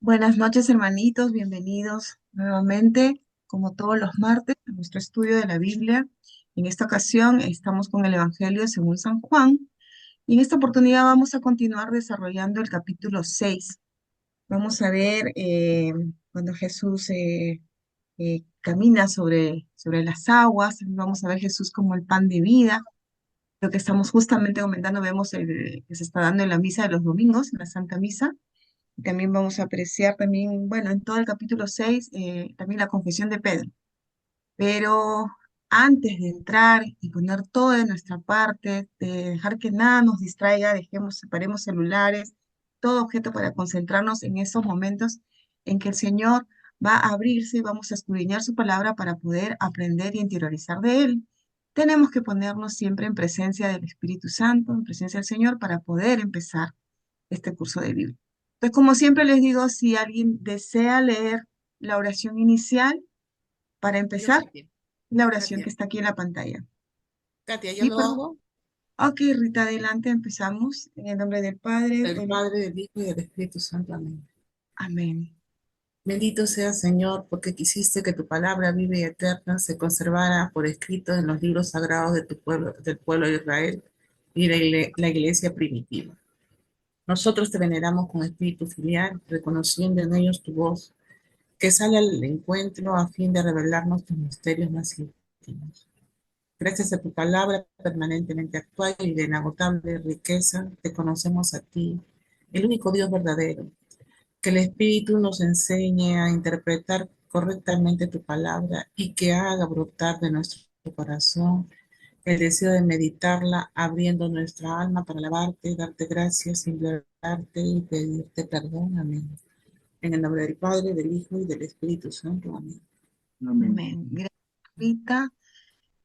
Buenas noches, hermanitos, bienvenidos nuevamente, como todos los martes, a nuestro estudio de la Biblia. En esta ocasión estamos con el Evangelio según San Juan y en esta oportunidad vamos a continuar desarrollando el capítulo 6. Vamos a ver cuando Jesús camina sobre las aguas, vamos a ver Jesús como el pan de vida. Lo que estamos justamente comentando, vemos que se está dando en la misa de los domingos, en la Santa Misa. También vamos a apreciar también, bueno, en todo el capítulo 6 también la confesión de Pedro. Pero antes de entrar y poner todo de nuestra parte, de dejar que nada nos distraiga, separemos celulares, todo objeto para concentrarnos en esos momentos en que el Señor va a abrirse y vamos a escudriñar su palabra para poder aprender y interiorizar de Él. Tenemos que ponernos siempre en presencia del Espíritu Santo, en presencia del Señor, para poder empezar este curso de Biblia. Entonces, como siempre les digo, si alguien desea leer la oración inicial para Yo, empezar, Katia. la oración que Katia, está aquí en la pantalla. Katia, yo Sí, lo hago. ok, Rita, adelante, empezamos. En el nombre del Padre, El Padre, del Hijo y del Espíritu Santo. Amén. amén. Bendito sea, Señor, porque quisiste que tu palabra viva y eterna se conservara por escrito en los libros sagrados de tu pueblo, del pueblo de Israel y de la iglesia primitiva. Nosotros te veneramos con espíritu filial, reconociendo en ellos tu voz, que sale al encuentro a fin de revelarnos tus misterios más íntimos. Gracias a tu palabra permanentemente actual y de inagotable riqueza, te conocemos a ti, el único Dios verdadero. Que el Espíritu nos enseñe a interpretar correctamente tu palabra y que haga brotar de nuestro corazón el deseo de meditarla, abriendo nuestra alma para alabarte, darte gracias, implorarte y pedirte perdón. Amén. En el nombre del Padre, del Hijo y del Espíritu Santo. Amén. Amén. Amén. Gracias, Rita.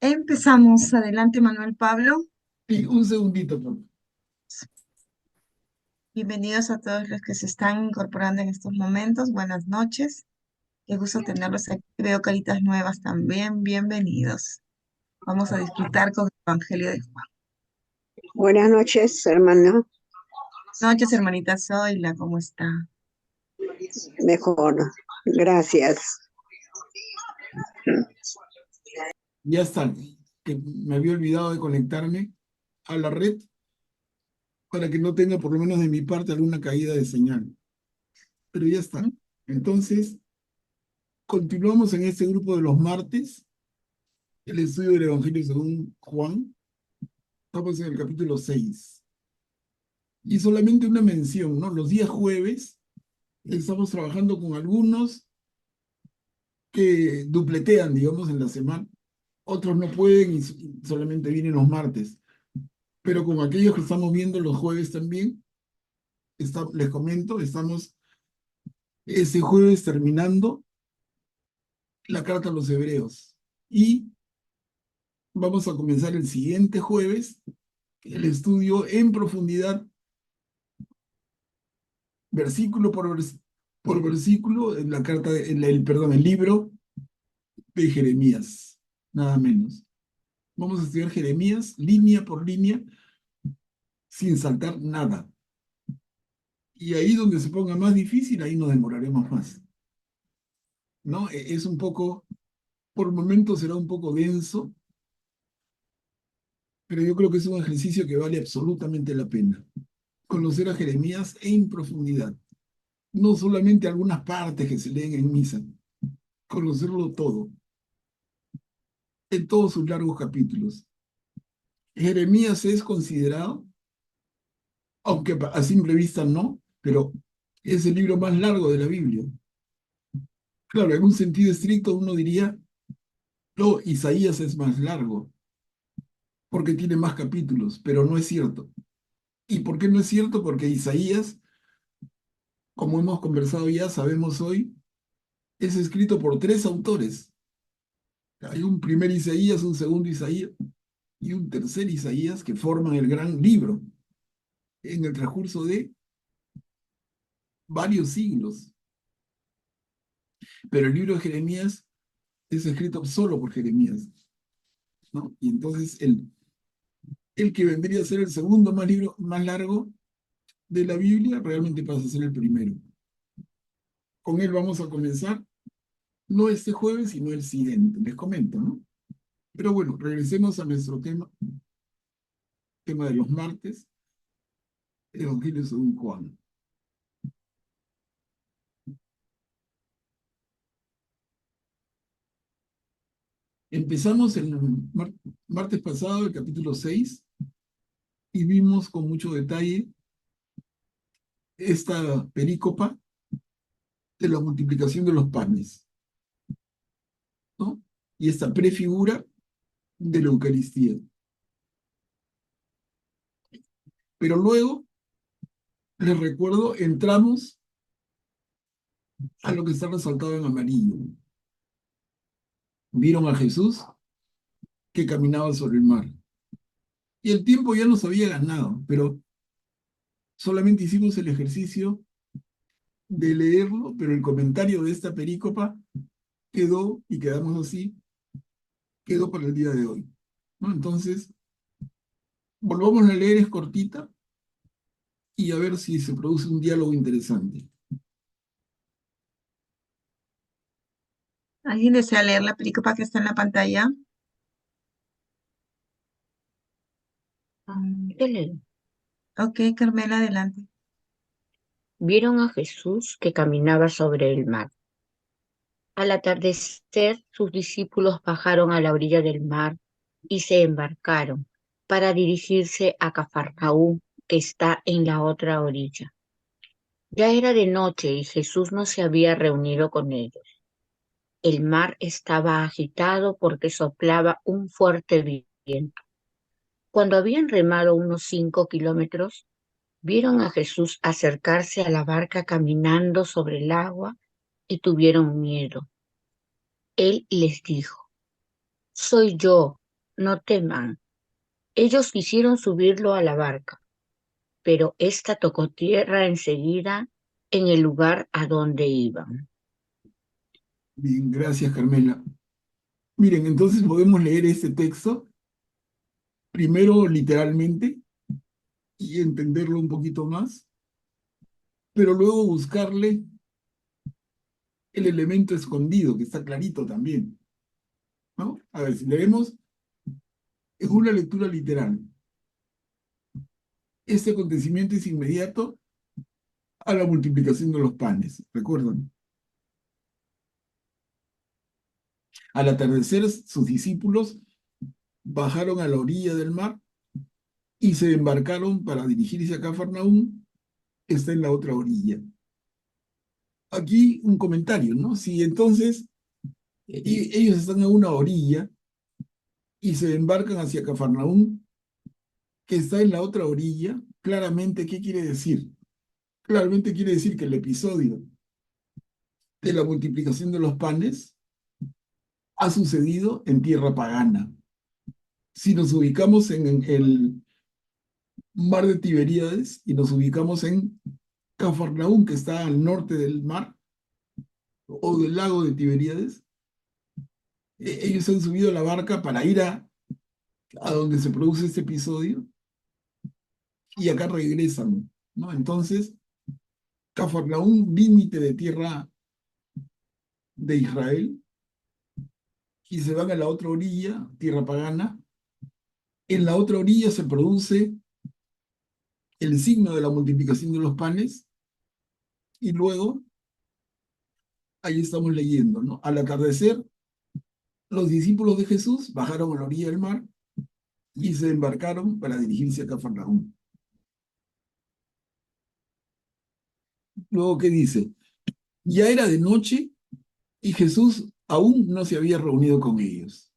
Empezamos. Adelante, Manuel Pablo. Sí, un segundito, por favor. Bienvenidos a todos los que se están incorporando en estos momentos. Buenas noches. Qué gusto tenerlos aquí. Veo caritas nuevas también. Bienvenidos. Vamos a disfrutar con el Evangelio de Juan. Buenas noches, hermano. Noches, hermanita Zoila, ¿cómo está? Mejor. Gracias. Ya está, que me había olvidado de conectarme a la red para que no tenga, por lo menos de mi parte, alguna caída de señal. Pero ya está. Entonces, continuamos en este grupo de los martes, el estudio del Evangelio según Juan. Estamos en el capítulo 6. Y solamente una mención, ¿no? Los días jueves estamos trabajando con algunos que dupletean, digamos, en la semana. Otros no pueden y solamente vienen los martes. Pero con aquellos que estamos viendo los jueves también, les comento, estamos este jueves terminando la carta a los hebreos y vamos a comenzar el siguiente jueves el estudio en profundidad, versículo por versículo, en la carta, perdón, el libro de Jeremías, nada menos. Vamos a estudiar Jeremías línea por línea, sin saltar nada. Y ahí donde se ponga más difícil, ahí nos demoraremos más. ¿No? Es un poco, por momentos será un poco denso, pero yo creo que es un ejercicio que vale absolutamente la pena. Conocer a Jeremías en profundidad. No solamente algunas partes que se leen en misa, conocerlo todo, en todos sus largos capítulos. Jeremías es considerado, aunque a simple vista no, pero es el libro más largo de la Biblia. Claro, en un sentido estricto uno diría, no, Isaías es más largo, porque tiene más capítulos, pero no es cierto. ¿Y por qué no es cierto? Porque Isaías, como hemos conversado ya, sabemos hoy, es escrito por tres autores. Hay un primer Isaías, un segundo Isaías y un tercer Isaías que forman el gran libro en el transcurso de varios siglos. Pero el libro de Jeremías es escrito solo por Jeremías, ¿no? Y entonces el que vendría a ser el segundo más largo de la Biblia realmente pasa a ser el primero. con él vamos a comenzar, no este jueves, sino el siguiente, les comento, ¿no? Pero bueno, regresemos a nuestro tema de los martes, Evangelio según Juan. Empezamos el martes pasado, el capítulo 6, y vimos con mucho detalle esta perícopa de la multiplicación de los panes, ¿no? Y esta prefigura de la Eucaristía. Pero luego, les recuerdo, entramos a lo que está resaltado en amarillo. Vieron a Jesús que caminaba sobre el mar. Y el tiempo ya nos había ganado, pero solamente hicimos el ejercicio de leerlo, pero el comentario de esta perícopa quedó, y quedamos así, quedó para el día de hoy, ¿no? Entonces, volvamos a leer, es cortita, y a ver si se produce un diálogo interesante. ¿Alguien desea leer la película que está en la pantalla? Yo leo. Ok, Carmela, adelante. Vieron a Jesús que caminaba sobre el mar. Al atardecer, sus discípulos bajaron a la orilla del mar y se embarcaron para dirigirse a Cafarnaúm, que está en la otra orilla. Ya era de noche y Jesús no se había reunido con ellos. El mar estaba agitado porque soplaba un fuerte viento. Cuando habían remado unos 5 kilómetros, vieron a Jesús acercarse a la barca caminando sobre el agua y tuvieron miedo. Él les dijo: «Soy yo, no teman». Ellos quisieron subirlo a la barca, pero ésta tocó tierra enseguida en el lugar a donde iban. Bien, gracias, Carmela. Miren, entonces podemos leer este texto, primero literalmente, y entenderlo un poquito más, pero luego buscarle el elemento escondido, que está clarito también, ¿no? A ver, si leemos, es una lectura literal. Este acontecimiento es inmediato a la multiplicación de los panes, ¿recuerdan? Al atardecer, sus discípulos bajaron a la orilla del mar y se embarcaron para dirigirse a Cafarnaúm, que está en la otra orilla. Aquí un comentario, ¿no? Si entonces ellos están a una orilla y se embarcan hacia Cafarnaúm, que está en la otra orilla, claramente, ¿qué quiere decir? Claramente quiere decir que el episodio de la multiplicación de los panes ha sucedido en tierra pagana. Si nos ubicamos en el mar de Tiberíades y nos ubicamos en Cafarnaúm, que está al norte del mar o del lago de Tiberíades, ellos han subido a la barca para ir a donde se produce este episodio y acá regresan, ¿no? Entonces, Cafarnaúm, límite de tierra de Israel, y se van a la otra orilla, tierra pagana. En la otra orilla se produce el signo de la multiplicación de los panes, y luego, ahí estamos leyendo, ¿no? Al atardecer, los discípulos de Jesús bajaron a la orilla del mar y se embarcaron para dirigirse a Cafarnaúm. Luego, ¿qué dice? Ya era de noche y Jesús aún no se había reunido con ellos.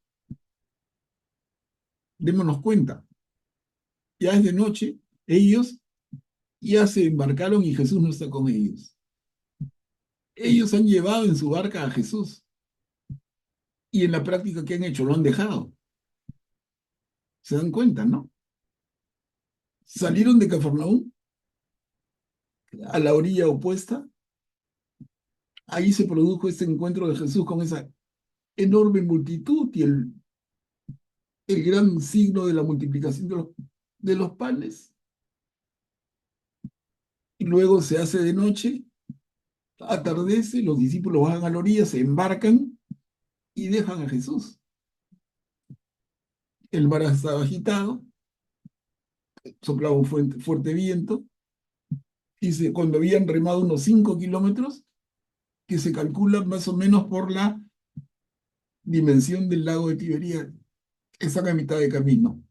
Démonos cuenta, ya es de noche, ellos ya se embarcaron y Jesús no está con ellos. Ellos han llevado en su barca a Jesús y en la práctica, ¿qué han hecho? Lo han dejado. ¿Se dan cuenta, no? Salieron de Cafarnaúm a la orilla opuesta. Ahí se produjo este encuentro de Jesús con esa enorme multitud y el gran signo de la multiplicación de los panes. Y luego se hace de noche Atardece, los discípulos van a la orilla, se embarcan y dejan a Jesús. El mar estaba agitado, soplaba un fuerte viento, y cuando habían remado unos 5 kilómetros, que se calcula más o menos por la dimensión del lago de Tiberíades, están a mitad de camino.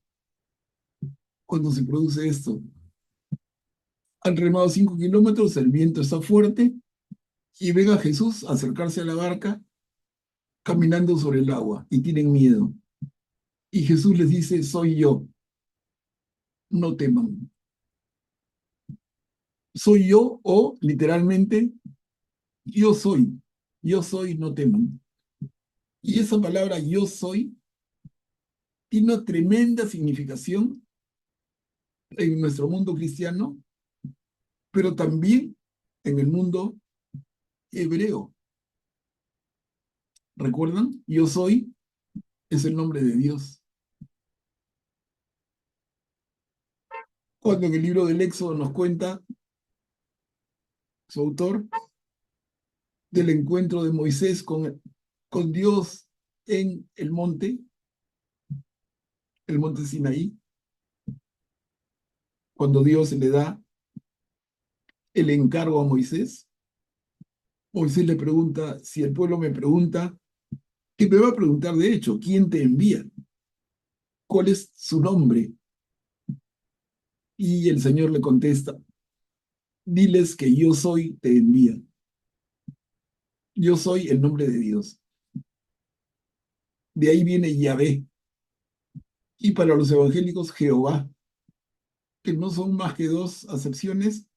Cuando se produce esto, han remado 5 kilómetros, el viento está fuerte, y ven a Jesús acercarse a la barca caminando sobre el agua, y tienen miedo. Y Jesús les dice, soy yo, no teman. Soy yo, o literalmente, yo soy, no teman. Y esa palabra yo soy tiene una tremenda significación en nuestro mundo cristiano, pero también en el mundo hebreo. ¿Recuerdan? Yo soy es el nombre de Dios. Cuando en el libro del Éxodo nos cuenta su autor del encuentro de Moisés con Dios en el monte Sinaí, cuando Dios le da el encargo a Moisés, Moisés le pregunta, si el pueblo me pregunta, ¿qué me va a preguntar de hecho? ¿Quién te envía? ¿Cuál es su nombre? Y el Señor le contesta, diles que yo soy, te envía. Yo soy el nombre de Dios. De ahí viene Yahvé. Y para los evangélicos, Jehová, que no son más que dos acepciones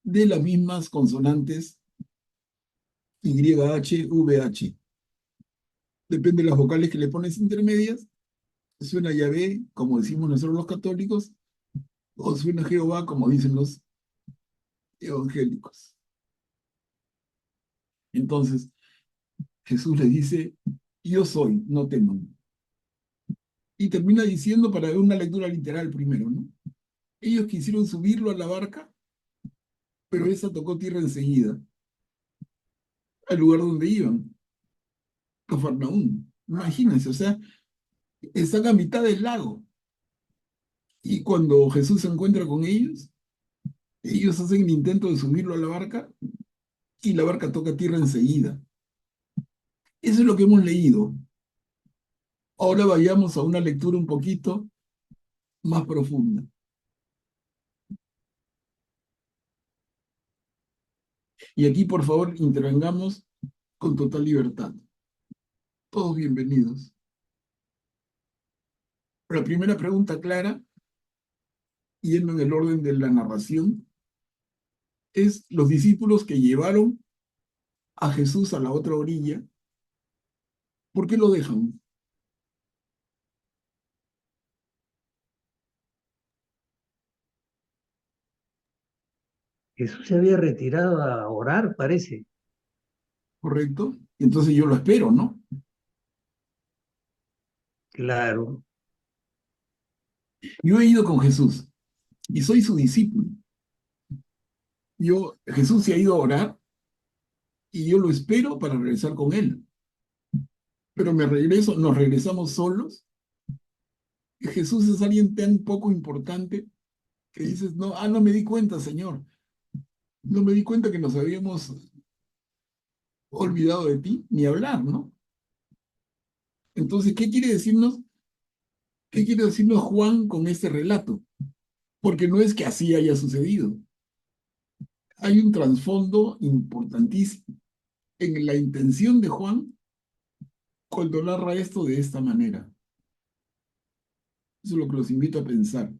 de las mismas consonantes YH, VH. Depende de las vocales que le pones intermedias. Suena Yahvé, como decimos nosotros los católicos, o suena Jehová, como dicen los evangélicos. Entonces, Jesús les dice, yo soy, no teman. Y termina diciendo, para ver una lectura literal primero, ¿no? Ellos quisieron subirlo a la barca, pero esa tocó tierra enseguida, al lugar donde iban, Cafarnaúm. Imagínense, o sea, están a mitad del lago. Y cuando Jesús se encuentra con ellos hacen el intento de subirlo a la barca y la barca toca tierra enseguida. Eso es lo que hemos leído. Ahora vayamos a una lectura un poquito más profunda. Y aquí, por favor, intervengamos con total libertad. Todos bienvenidos. La primera pregunta clara, yendo en el orden de la narración, es los discípulos que llevaron a Jesús a la otra orilla, ¿por qué lo dejan? Jesús se había retirado a orar, parece. ¿Correcto? Entonces yo lo espero, ¿no? Claro. Yo he ido con Jesús y soy su discípulo. Jesús se ha ido a orar y yo lo espero para regresar con él. Pero nos regresamos solos. Jesús es alguien tan poco importante que dices, no, no me di cuenta, Señor. No me di cuenta que nos habíamos olvidado de ti, ni hablar, ¿no? Entonces, ¿qué quiere decirnos Juan con este relato? Porque no es que así haya sucedido. Hay un trasfondo importantísimo en la intención de Juan cuando narra esto de esta manera. Eso es lo que los invito a pensar.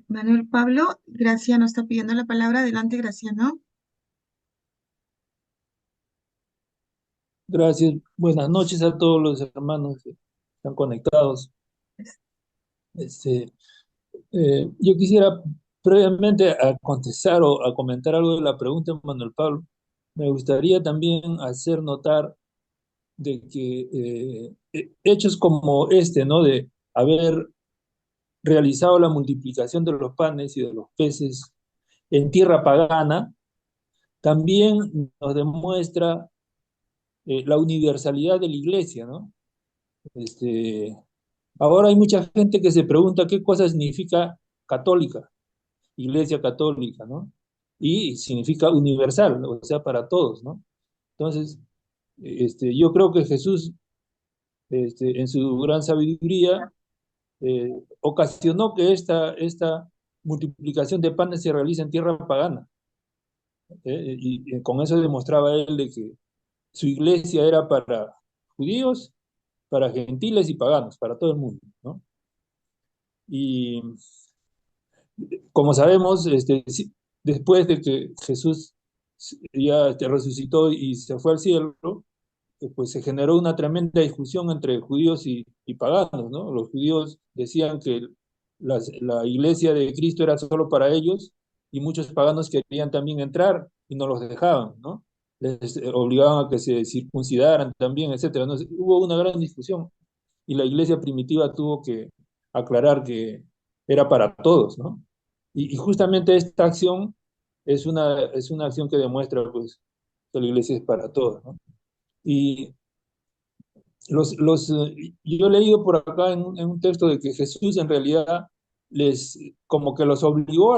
Manuel Pablo, Graciano está pidiendo la palabra. Adelante, Graciano. Gracias. Buenas noches a todos los hermanos que están conectados. Este, yo quisiera previamente a contestar o a comentar algo de la pregunta de Manuel Pablo. Me gustaría también hacer notar de que hechos como este, ¿no? De haber realizado la multiplicación de los panes y de los peces en tierra pagana, también nos demuestra la universalidad de la iglesia, ¿no? Este, ahora hay mucha gente que se pregunta qué cosa significa católica, iglesia católica, ¿no? Y significa universal, o sea, para todos, ¿no? Entonces, yo creo que Jesús, en su gran sabiduría, ocasionó que esta multiplicación de panes se realice en tierra pagana. Y con eso demostraba él de que su iglesia era para judíos, para gentiles y paganos, para todo el mundo, ¿no? Y como sabemos, después de que Jesús ya resucitó y se fue al cielo, pues se generó una tremenda discusión entre judíos y paganos, ¿no? Los judíos decían que la iglesia de Cristo era solo para ellos y muchos paganos querían también entrar y no los dejaban, ¿no? Les obligaban a que se circuncidaran también, etcétera. ¿No? Hubo una gran discusión y la iglesia primitiva tuvo que aclarar que era para todos, ¿no? Y justamente esta acción es una acción que demuestra, pues, que la iglesia es para todos, ¿no? Y yo he leído por acá en un texto de que Jesús en realidad como que los obligó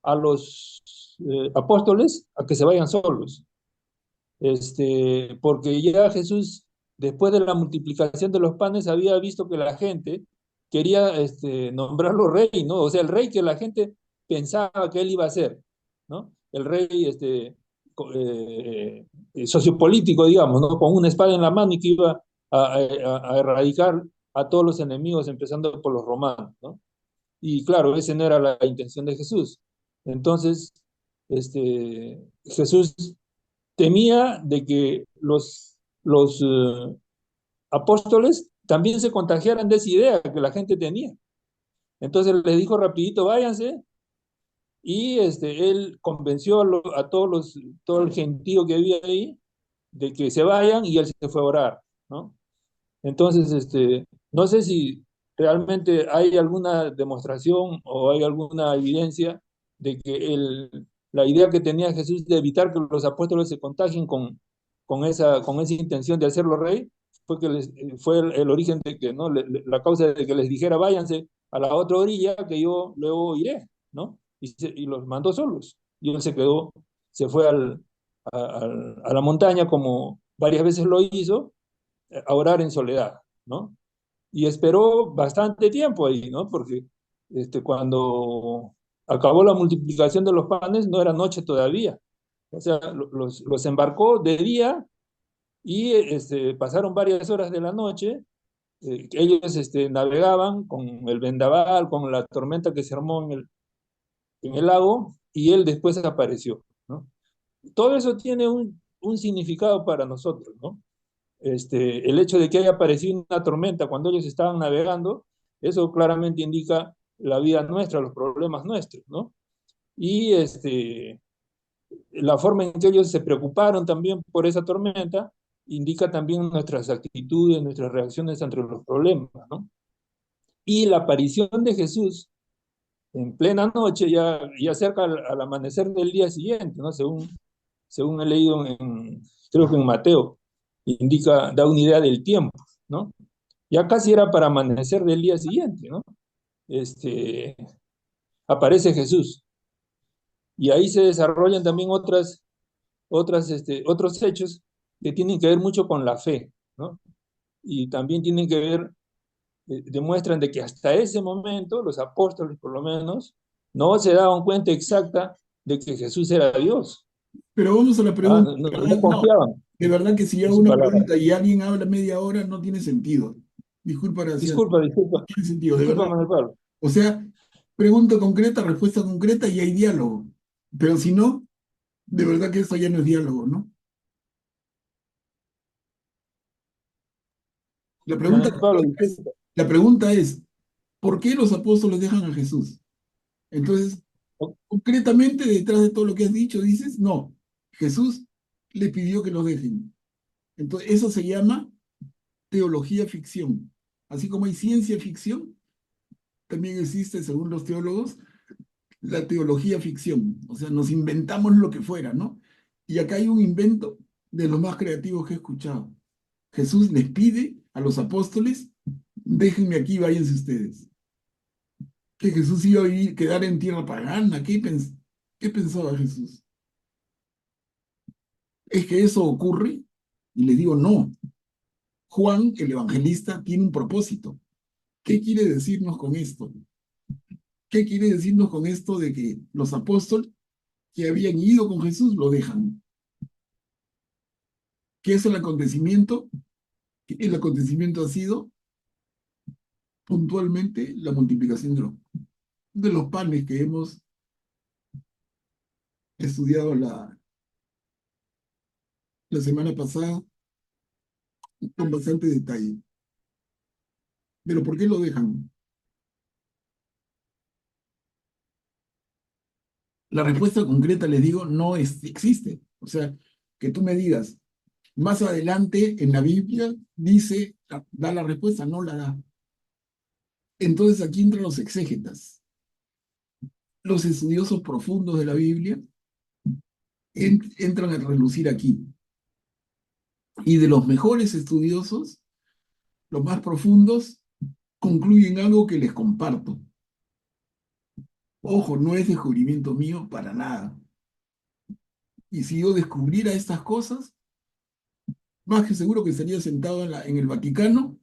a los apóstoles a que se vayan solos. Porque ya Jesús, después de la multiplicación de los panes, había visto que la gente quería nombrarlo rey, ¿no? O sea, el rey que la gente pensaba que él iba a ser, ¿no? El rey sociopolítico, digamos, ¿no? Con una espada en la mano y que iba a erradicar a todos los enemigos, empezando por los romanos, ¿no? Y claro, esa no era la intención de Jesús. Entonces, Jesús temía de que los apóstoles también se contagiaran de esa idea que la gente tenía. Entonces les dijo rapidito, váyanse, y él convenció a todo el gentío que había ahí de que se vayan y él se fue a orar, ¿no? Entonces, no sé si realmente hay alguna demostración o hay alguna evidencia de que la idea que tenía Jesús de evitar que los apóstoles se contagien con esa intención de hacerlo rey, fue el origen de que, ¿no? La causa de que les dijera váyanse a la otra orilla que yo luego iré, ¿no? Y los mandó solos. Y él se fue a la montaña como varias veces lo hizo, a orar en soledad, ¿no? Y esperó bastante tiempo ahí, ¿no? Porque cuando acabó la multiplicación de los panes no era noche todavía. O sea, los embarcó de día y pasaron varias horas de la noche. Ellos navegaban con el vendaval, con la tormenta que se armó en el lago, y él después apareció, ¿no? Todo eso tiene un significado para nosotros, ¿no? El hecho de que haya aparecido una tormenta cuando ellos estaban navegando, eso claramente indica la vida nuestra, los problemas nuestros, ¿no? Y la forma en que ellos se preocuparon también por esa tormenta indica también nuestras actitudes, nuestras reacciones ante los problemas, ¿no? Y la aparición de Jesús en plena noche, ya cerca al amanecer del día siguiente, ¿no? Según he leído creo que en Mateo, da una idea del tiempo, ¿no? Ya casi era para amanecer del día siguiente, ¿no? Este, Aparece Jesús. Y ahí se desarrollan también otros hechos que tienen que ver mucho con la fe, ¿no? Y también tienen que ver, demuestran de que hasta ese momento los apóstoles, por lo menos, no se daban cuenta exacta de que Jesús era Dios. Pero vamos a la pregunta, No, ¿verdad? no No, confiaban de verdad que si yo en hago su una palabra. pregunta y alguien habla media hora, no tiene sentido. Disculpa, Graciela, Disculpa, no tiene sentido, de disculpa, verdad. Manuel Pablo. O sea, pregunta concreta, respuesta concreta y hay diálogo. Pero si no, de verdad que esto ya no es diálogo, ¿no? La pregunta Manuel Pablo, concreta es, disculpa. la pregunta es, ¿por qué los apóstoles dejan a Jesús? Entonces, concretamente, detrás de todo lo que has dicho, dices, no, Jesús le pidió que los dejen. Entonces, eso se llama teología ficción. Así como hay ciencia ficción, también existe, según los teólogos, la teología ficción, o sea, nos inventamos lo que fuera, ¿no? Y acá hay un invento de los más creativos que he escuchado. Jesús les pide a los apóstoles, déjenme aquí, váyanse ustedes. Que Jesús iba a quedar en tierra pagana, ¿qué pensaba Jesús? ¿Es que eso ocurre? Y le digo, no. Juan, el evangelista, tiene un propósito. ¿Qué quiere decirnos con esto? ¿Qué quiere decirnos con esto de que los apóstoles que habían ido con Jesús lo dejan? ¿Qué es el acontecimiento? El acontecimiento ha sido puntualmente la multiplicación de los panes que hemos estudiado la semana pasada con bastante detalle. Pero ¿por qué lo dejan? La respuesta concreta, les digo, no existe. O sea, que tú me digas, más adelante en la Biblia dice, da la respuesta, no la da. Entonces aquí entran los exégetas, los estudiosos profundos de la Biblia, entran a relucir aquí. Y de los mejores estudiosos, los más profundos, concluyen algo que les comparto. Ojo, no es descubrimiento mío para nada. Y si yo descubriera estas cosas, más que seguro que estaría sentado en el Vaticano,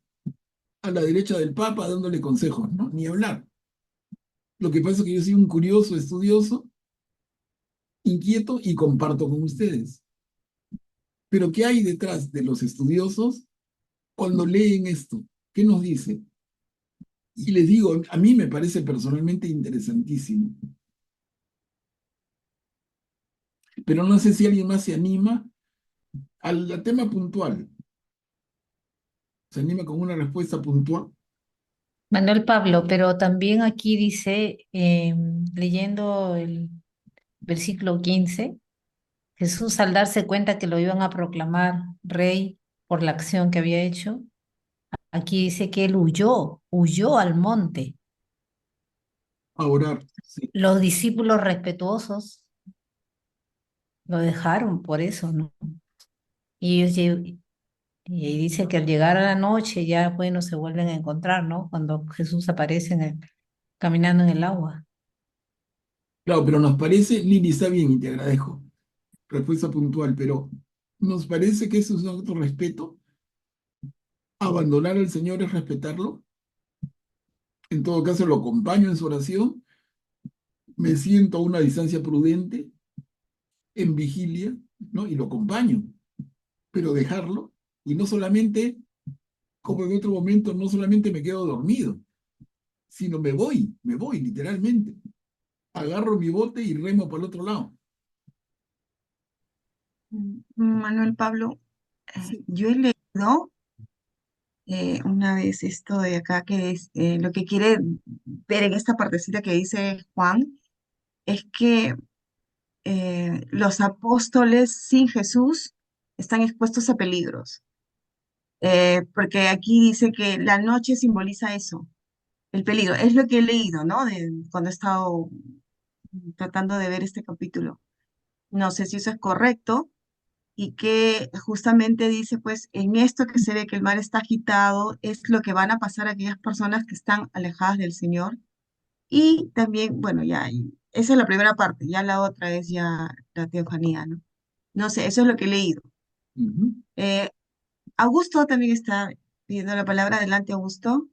a la derecha del Papa, dándole consejos, ¿no? Ni hablar. Lo que pasa es que yo soy un curioso estudioso, inquieto y comparto con ustedes. Pero ¿qué hay detrás de los estudiosos cuando leen esto? ¿Qué nos dice? Y les digo, a mí me parece personalmente interesantísimo. Pero no sé si alguien más se anima al tema puntual. ¿Se anima con una respuesta puntual? Manuel Pablo, pero también aquí dice, leyendo el versículo 15, Jesús al darse cuenta que lo iban a proclamar rey por la acción que había hecho, aquí dice que él huyó al monte. A orar, sí. Los discípulos respetuosos lo dejaron por eso, ¿no? Y, y ahí dice que al llegar a la noche ya, bueno, se vuelven a encontrar, ¿no? Cuando Jesús aparece caminando en el agua. Claro, pero nos parece, Lili, está bien y te agradezco. Respuesta puntual, pero nos parece que eso es un acto de respeto. Abandonar al Señor es respetarlo. En todo caso, lo acompaño en su oración. Me siento a una distancia prudente, en vigilia, ¿no? Y lo acompaño. Pero dejarlo, y no solamente, como en otro momento, no solamente me quedo dormido, sino me voy, literalmente. Agarro mi bote y remo para el otro lado. Manuel Pablo, Sí. yo he leído una vez esto de acá, que es lo que quiere ver en esta partecita que dice Juan, es que los apóstoles sin Jesús están expuestos a peligros. Porque aquí dice que la noche simboliza eso, el peligro. Es lo que he leído, ¿no? Cuando he estado tratando de ver este capítulo. No sé si eso es correcto y que justamente dice, pues, en esto que se ve que el mar está agitado, es lo que van a pasar a aquellas personas que están alejadas del Señor. Y también, bueno, ya, y esa es la primera parte, ya la otra es ya la teofanía, ¿no? No sé, eso es lo que he leído. Ujú. Eh, Augusto también está pidiendo la palabra. Adelante, Augusto.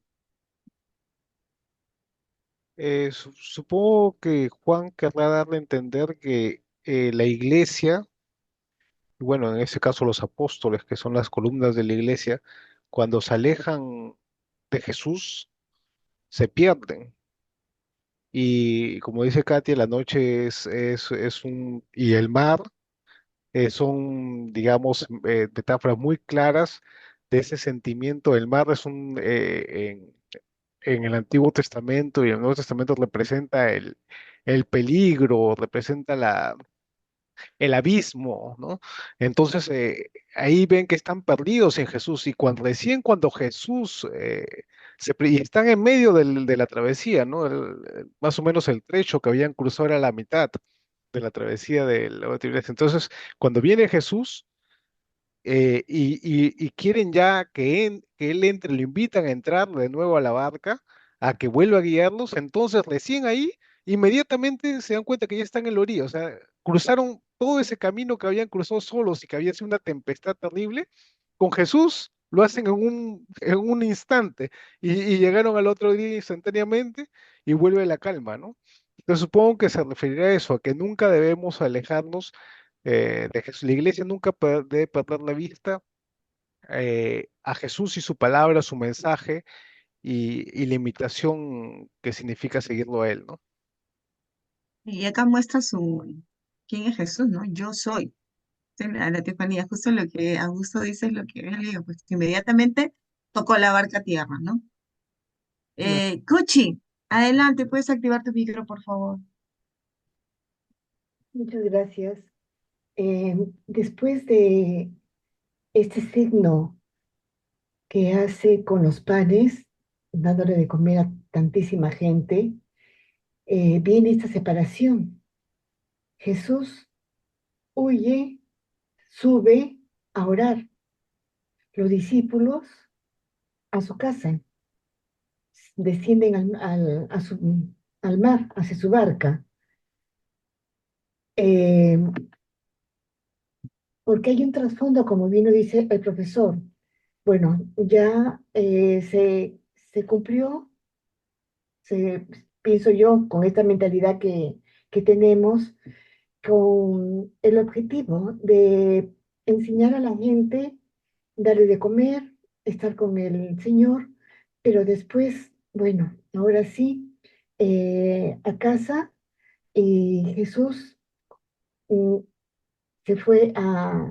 Supongo que Juan querrá darle a entender que la iglesia, bueno, en este caso los apóstoles, que son las columnas de la iglesia, cuando se alejan de Jesús, se pierden. Y como dice Katia, la noche es y el mar son, digamos, metáforas muy claras de ese sentimiento. El mar es en el Antiguo Testamento y en el Nuevo Testamento representa el peligro, representa el abismo, ¿no? Entonces, ahí ven que están perdidos en Jesús y cuando Jesús Y están en medio de la travesía, ¿no? Más o menos el trecho que habían cruzado era la mitad de la travesía del lago de Tiberíades. Entonces, cuando viene Jesús y quieren ya que él entre, lo invitan a entrar de nuevo a la barca, a que vuelva a guiarlos, entonces recién ahí, inmediatamente se dan cuenta que ya están en la orilla, o sea, cruzaron todo ese camino que habían cruzado solos y que había sido una tempestad terrible, con Jesús lo hacen en un instante y llegaron al otro día instantáneamente y vuelve la calma, ¿no? Entonces supongo que se referirá a eso, a que nunca debemos alejarnos de Jesús. La iglesia nunca debe perder la vista a Jesús y su palabra, su mensaje y la invitación que significa seguirlo a Él, ¿no? Y acá muestra quién es Jesús, ¿no? Yo soy. Sí, mira, la Estefanía, justo lo que Augusto dice es lo que había leído, pues que inmediatamente tocó la barca a tierra, ¿no? Claro. Cuchi, adelante, puedes activar tu micro, por favor. Muchas gracias. Después de este signo que hace con los panes, dándole de comer a tantísima gente, viene esta separación. Jesús huye, sube a orar. Los discípulos a su casa, descienden al mar, hacia su barca, eh, porque hay un trasfondo, como bien lo dice el profesor. Bueno, ya se cumplió, pienso yo, con esta mentalidad que tenemos, con el objetivo de enseñar a la gente, darle de comer, estar con el Señor, pero después, bueno, ahora sí, a casa, y Jesús mm, se fue a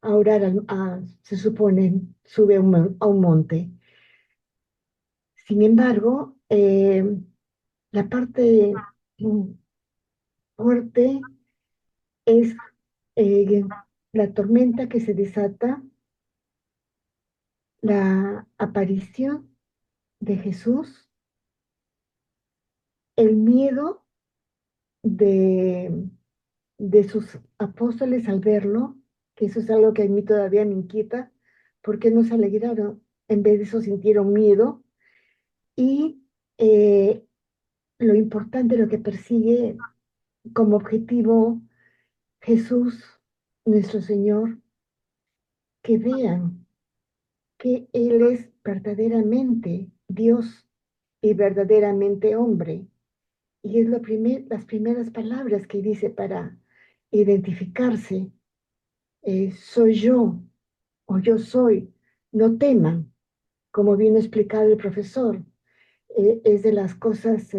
orar, se supone, sube a un monte. Sin embargo, la parte mm, fuerte es eh, la tormenta que se desata, la aparición de Jesús, el miedo de, de sus apóstoles al verlo, que eso es algo que a mí todavía me inquieta, porque no se alegraron, en vez de eso sintieron miedo, y eh, lo importante, lo que persigue como objetivo Jesús, nuestro Señor, que vean que Él es verdaderamente Dios y verdaderamente hombre. Y es las primeras palabras que dice para identificarse. Soy yo o yo soy. No teman, como vino a explicar el profesor. Es de las cosas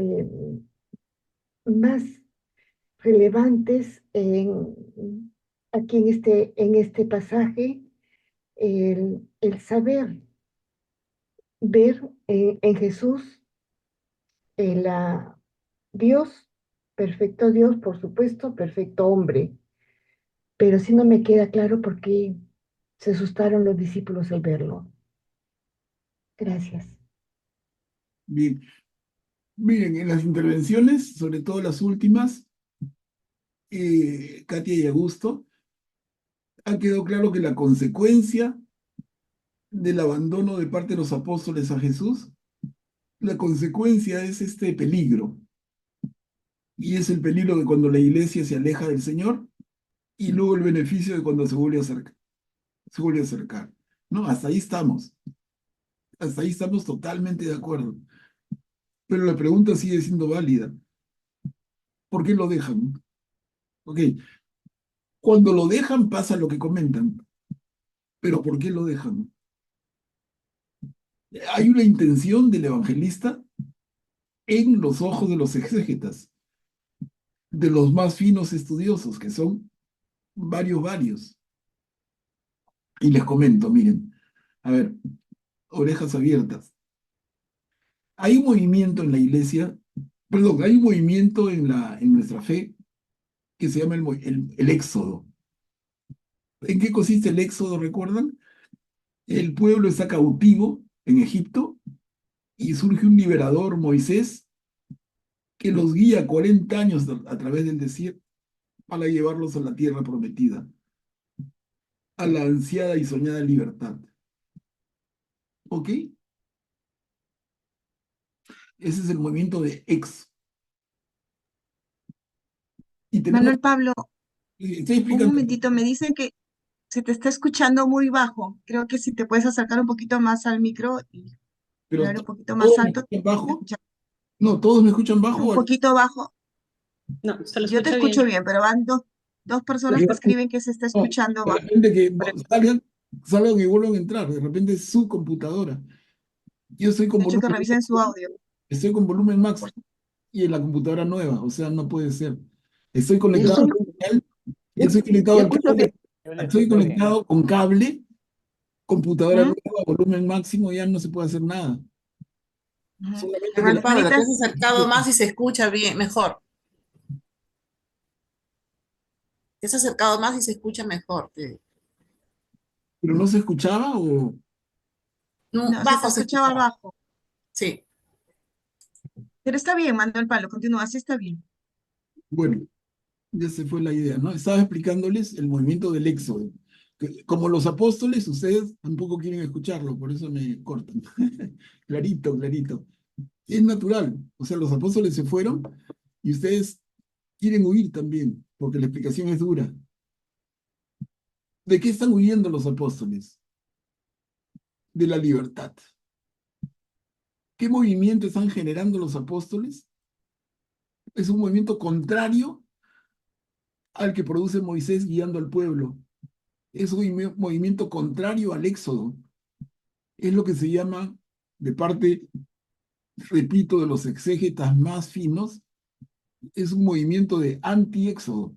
más relevantes aquí en este pasaje, el saber ver en Jesús la Dios, perfecto Dios, por supuesto, perfecto hombre, pero sí no me queda claro por qué se asustaron los discípulos al verlo. Gracias. Bien. Miren, en las intervenciones, sobre todo las últimas, Katia y Augusto, ha quedado claro que la consecuencia del abandono de parte de los apóstoles a Jesús, la consecuencia es este peligro. Y es el peligro de cuando la iglesia se aleja del Señor y luego el beneficio de cuando se vuelve a acercar. Se vuelve a acercar. ¿No? Hasta ahí estamos. Hasta ahí estamos totalmente de acuerdo. Pero la pregunta sigue siendo válida. ¿Por qué lo dejan? Ok, cuando lo dejan pasa lo que comentan. Pero ¿por qué lo dejan? Hay una intención del evangelista en los ojos de los exégetas, de los más finos estudiosos, que son varios. Y les comento, miren, a ver, orejas abiertas. Hay un movimiento en la iglesia, perdón, hay un movimiento en nuestra fe que se llama el éxodo. ¿En qué consiste el éxodo, recuerdan? El pueblo está cautivo en Egipto y surge un liberador, Moisés, que los guía 40 años a través del desierto para llevarlos a la tierra prometida, a la ansiada y soñada libertad. ¿Ok? Ese es el movimiento de ex. Y tenemos, Manuel Pablo, estoy un explicando, momentito, me dicen que se te está escuchando muy bajo. Creo que si te puedes acercar un poquito más al micro y pero hablar un poquito más todos me alto, escuchan bajo. ya, No, todos me escuchan bajo. un poquito bajo. No, se lo Yo te escucha escucho bien. bien, pero van dos personas que escriben que se está No, escuchando de bajo. repente que Por eso salgan y vuelvan a entrar. De repente es su computadora. Yo estoy con he dicho que volumen, revisen su audio. estoy con volumen Por- máximo y en la computadora nueva. O sea, no puede ser. Estoy Yo conectado estoy, al estoy conectado yo al escucho bien. cable, estoy conectado con cable, computadora ¿Mm? nueva, volumen máximo, ya no se puede hacer nada. Ujú. Solamente que Manuel Pablo, te Ahorita, has acercado más y se escucha bien, mejor. Te has acercado más y se escucha mejor. pero no se escuchaba o No, no, se te bajo se escuchaba escuchaba. bajo. Sí. Pero está bien, Manuel Pablo, continúa, así está bien. bueno, ya se fue la idea, ¿no? Estaba explicándoles el movimiento del éxodo. Como los apóstoles, ustedes tampoco quieren escucharlo, por eso me cortan. Clarito, clarito. Es natural. O sea, los apóstoles se fueron y ustedes quieren huir también, porque la explicación es dura. ¿De qué están huyendo los apóstoles? De la libertad. ¿Qué movimiento están generando los apóstoles? Es un movimiento contrario al que produce Moisés guiando al pueblo. Es un movimiento contrario al éxodo. Es lo que se llama, de parte, repito, de los exégetas más finos, es un movimiento de anti-éxodo.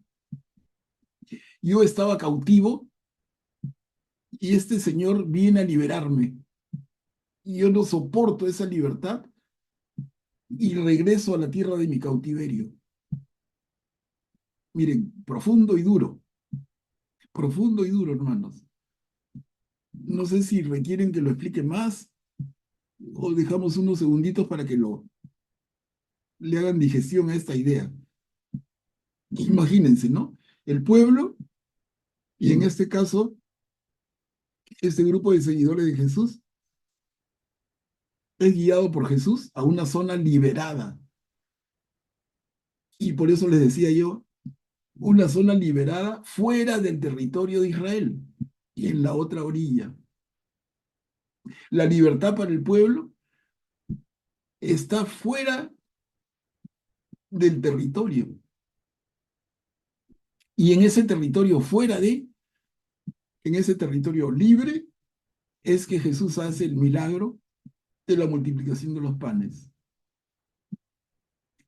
Yo estaba cautivo y este señor viene a liberarme. Y yo no soporto esa libertad y regreso a la tierra de mi cautiverio. Miren, profundo y duro, hermanos. No sé si requieren que lo explique más o dejamos unos segunditos para que le hagan digestión a esta idea. Imagínense, ¿no? El pueblo, y en este caso, este grupo de seguidores de Jesús, es guiado por Jesús a una zona liberada. Y por eso les decía yo, una zona liberada fuera del territorio de Israel y en la otra orilla. La libertad para el pueblo está fuera del territorio. Y en ese territorio en ese territorio libre, es que Jesús hace el milagro de la multiplicación de los panes.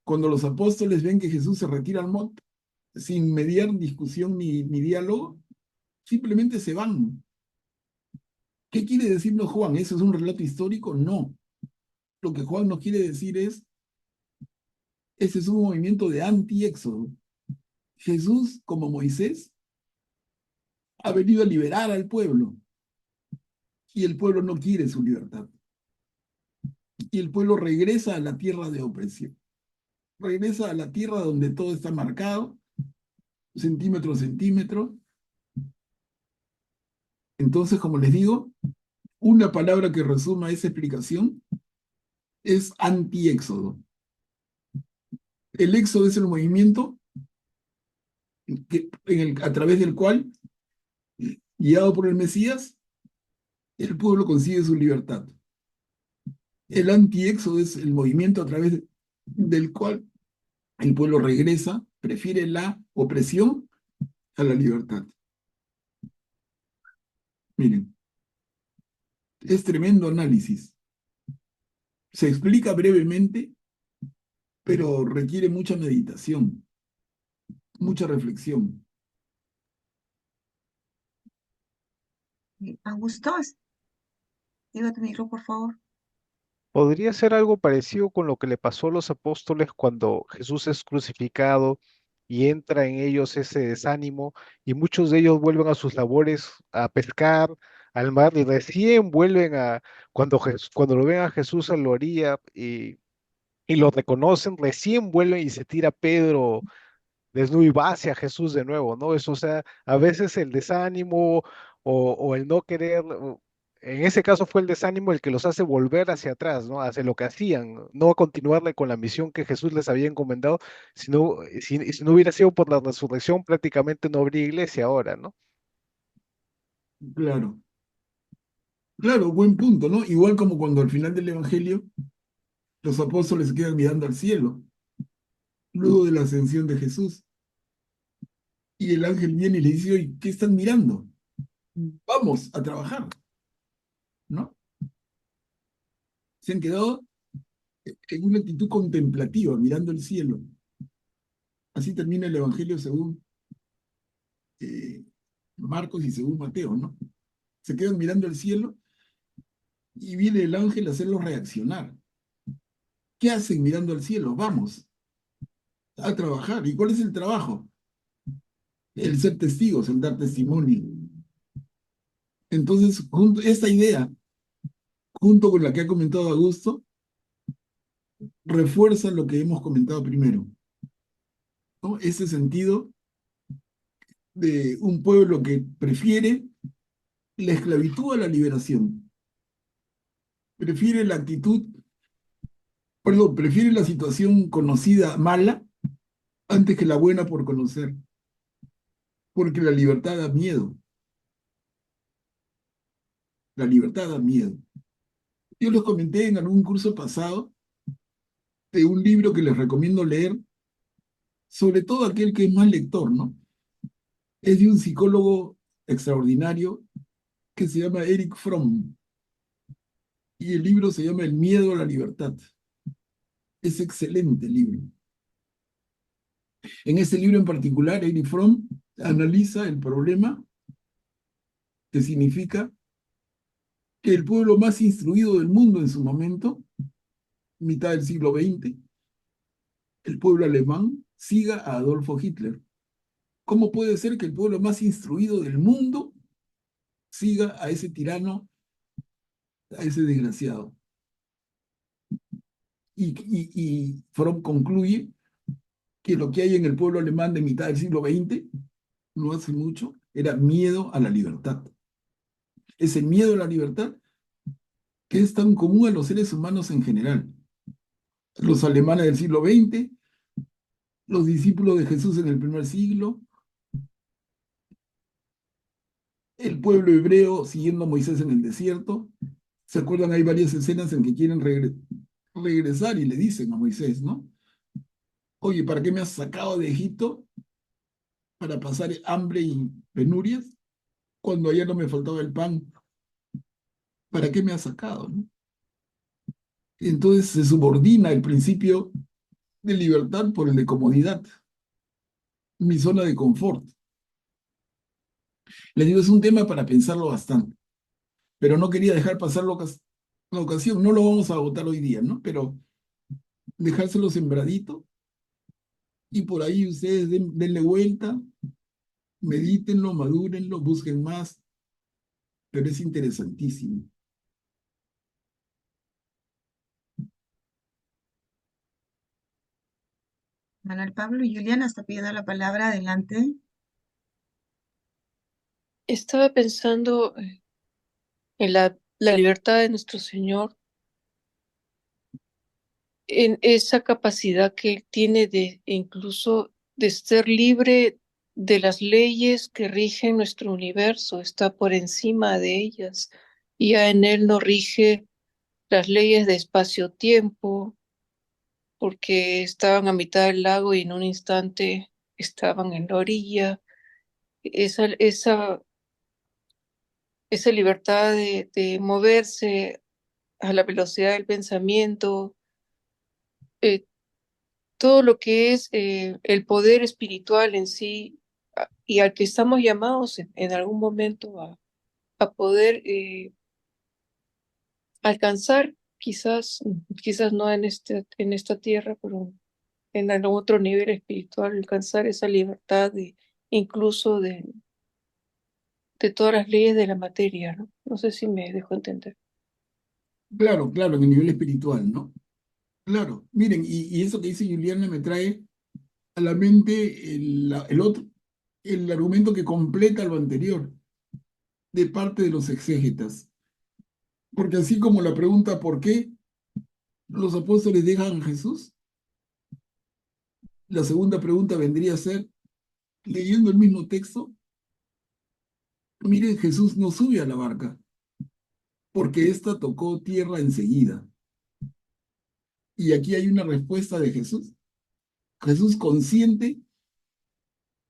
Cuando los apóstoles ven que Jesús se retira al monte, sin mediar discusión ni diálogo, simplemente se van. ¿Qué quiere decirnos Juan? ¿Eso es un relato histórico? No. Lo que Juan nos quiere decir es, ese es un movimiento de anti-éxodo. Jesús, como Moisés, ha venido a liberar al pueblo y el pueblo no quiere su libertad. Y el pueblo regresa a la tierra de opresión. Regresa a la tierra donde todo está marcado, centímetro a centímetro. Entonces, como les digo, una palabra que resuma esa explicación es anti-éxodo. El éxodo es el movimiento a través del cual, guiado por el Mesías, el pueblo consigue su libertad. El anti-éxodo es el movimiento a través del cual el pueblo regresa, prefiere la opresión a la libertad. Miren, es tremendo análisis. Se explica brevemente, pero requiere mucha meditación, mucha reflexión. Augusto, activa tu micro, por favor. Podría ser algo parecido con lo que le pasó a los apóstoles cuando Jesús es crucificado y entra en ellos ese desánimo y muchos de ellos vuelven a sus labores, a pescar, al mar y recién vuelven cuando, cuando lo ven a Jesús a la orilla y lo reconocen, recién vuelven y se tira Pedro desnudo y va hacia Jesús de nuevo, ¿no? Eso, o sea, a veces el desánimo o el no querer, en ese caso fue el desánimo el que los hace volver hacia atrás, ¿no? Hacia lo que hacían, no a continuarle con la misión que Jesús les había encomendado, sino, si no hubiera sido por la resurrección, prácticamente no habría iglesia ahora, ¿no? Claro, claro, buen punto, ¿no? Igual como cuando al final del Evangelio los apóstoles se quedan mirando al cielo, luego de la ascensión de Jesús, y el ángel viene y le dice, oye, ¿qué están mirando? Vamos a trabajar, ¿no? Se han quedado en una actitud contemplativa, mirando el cielo. Así termina el Evangelio según eh, Marcos y según Mateo, ¿no? Se quedan mirando el cielo y viene el ángel a hacerlos reaccionar. ¿Qué hacen mirando al cielo? Vamos a trabajar. ¿Y cuál es el trabajo? El ser testigos, el dar testimonio. Entonces, esta idea, junto con la que ha comentado Augusto, refuerza lo que hemos comentado primero, ¿no? Ese sentido de un pueblo que prefiere la esclavitud a la liberación, prefiere la actitud, perdón, prefiere la situación conocida mala antes que la buena por conocer, porque la libertad da miedo, la libertad da miedo. Yo les comenté en algún curso pasado de un libro que les recomiendo leer, sobre todo aquel que es más lector, ¿no? Es de un psicólogo extraordinario que se llama Eric Fromm, y el libro se llama El miedo a la libertad. Es excelente libro. En ese libro en particular, Eric Fromm analiza el problema que significa que el pueblo más instruido del mundo en su momento, mitad del siglo XX, el pueblo alemán, siga a Adolfo Hitler. ¿Cómo puede ser que el pueblo más instruido del mundo siga a ese tirano, a ese desgraciado? Y Fromm concluye que lo que hay en el pueblo alemán de mitad del siglo XX, no hace mucho, era miedo a la libertad. Ese miedo a la libertad que es tan común a los seres humanos en general. Los alemanes del siglo XX, los discípulos de Jesús en el primer siglo, el pueblo hebreo siguiendo a Moisés en el desierto. ¿Se acuerdan? Hay varias escenas en que quieren regresar y le dicen a Moisés, ¿no? Oye, ¿para qué me has sacado de Egipto? ¿Para pasar hambre y penurias? Cuando ayer no me faltaba el pan, ¿para qué me has sacado, no? Entonces se subordina el principio de libertad por el de comodidad, mi zona de confort. Les digo, es un tema para pensarlo bastante, pero no quería dejar pasar la ocasión. No lo vamos a votar hoy día, ¿no? Pero dejárselo sembradito y por ahí ustedes denle vuelta, medítenlo, madúrenlo, busquen más, pero es interesantísimo. Manuel Pablo y Juliana está pidiendo la palabra. Adelante. Estaba pensando en la libertad de nuestro Señor, en esa capacidad que Él tiene de incluso de ser libre de las leyes que rigen nuestro universo, está por encima de ellas, y ya en Él no rige las leyes de espacio-tiempo, porque estaban a mitad del lago y en un instante estaban en la orilla. Esa, esa libertad de moverse a la velocidad del pensamiento, eh, todo lo que es el poder espiritual en sí y al que estamos llamados en algún momento a poder alcanzar, quizás no en esta tierra, pero en algún otro nivel espiritual, alcanzar esa libertad incluso de todas las leyes de la materia, ¿no? No sé si me dejo entender. Claro, claro, en el nivel espiritual, ¿no? Claro, miren, y eso que dice Juliana me trae a la mente el otro, el argumento que completa lo anterior, de parte de los exégetas. Porque así como la pregunta ¿por qué los apóstoles dejan a Jesús? La segunda pregunta vendría a ser, leyendo el mismo texto, miren, Jesús no sube a la barca, porque ésta tocó tierra enseguida. Y aquí hay una respuesta de Jesús. Jesús consciente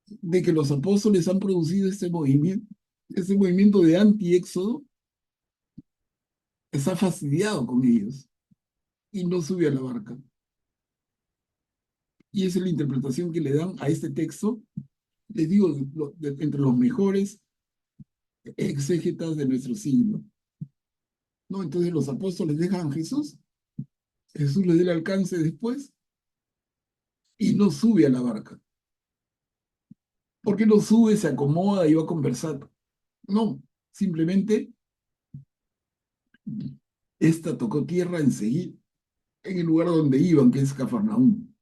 de que los apóstoles han producido este movimiento de anti-éxodo, está fastidiado con ellos y no sube a la barca. Y esa es la interpretación que le dan a este texto, les digo, entre los mejores exégetas de nuestro siglo. ¿No? Entonces los apóstoles dejan a Jesús, Jesús le da el alcance después y no sube a la barca. ¿Por qué no sube, se acomoda y va a conversar? No, simplemente esta tocó tierra enseguida, en el lugar donde iban, que es Cafarnaúm.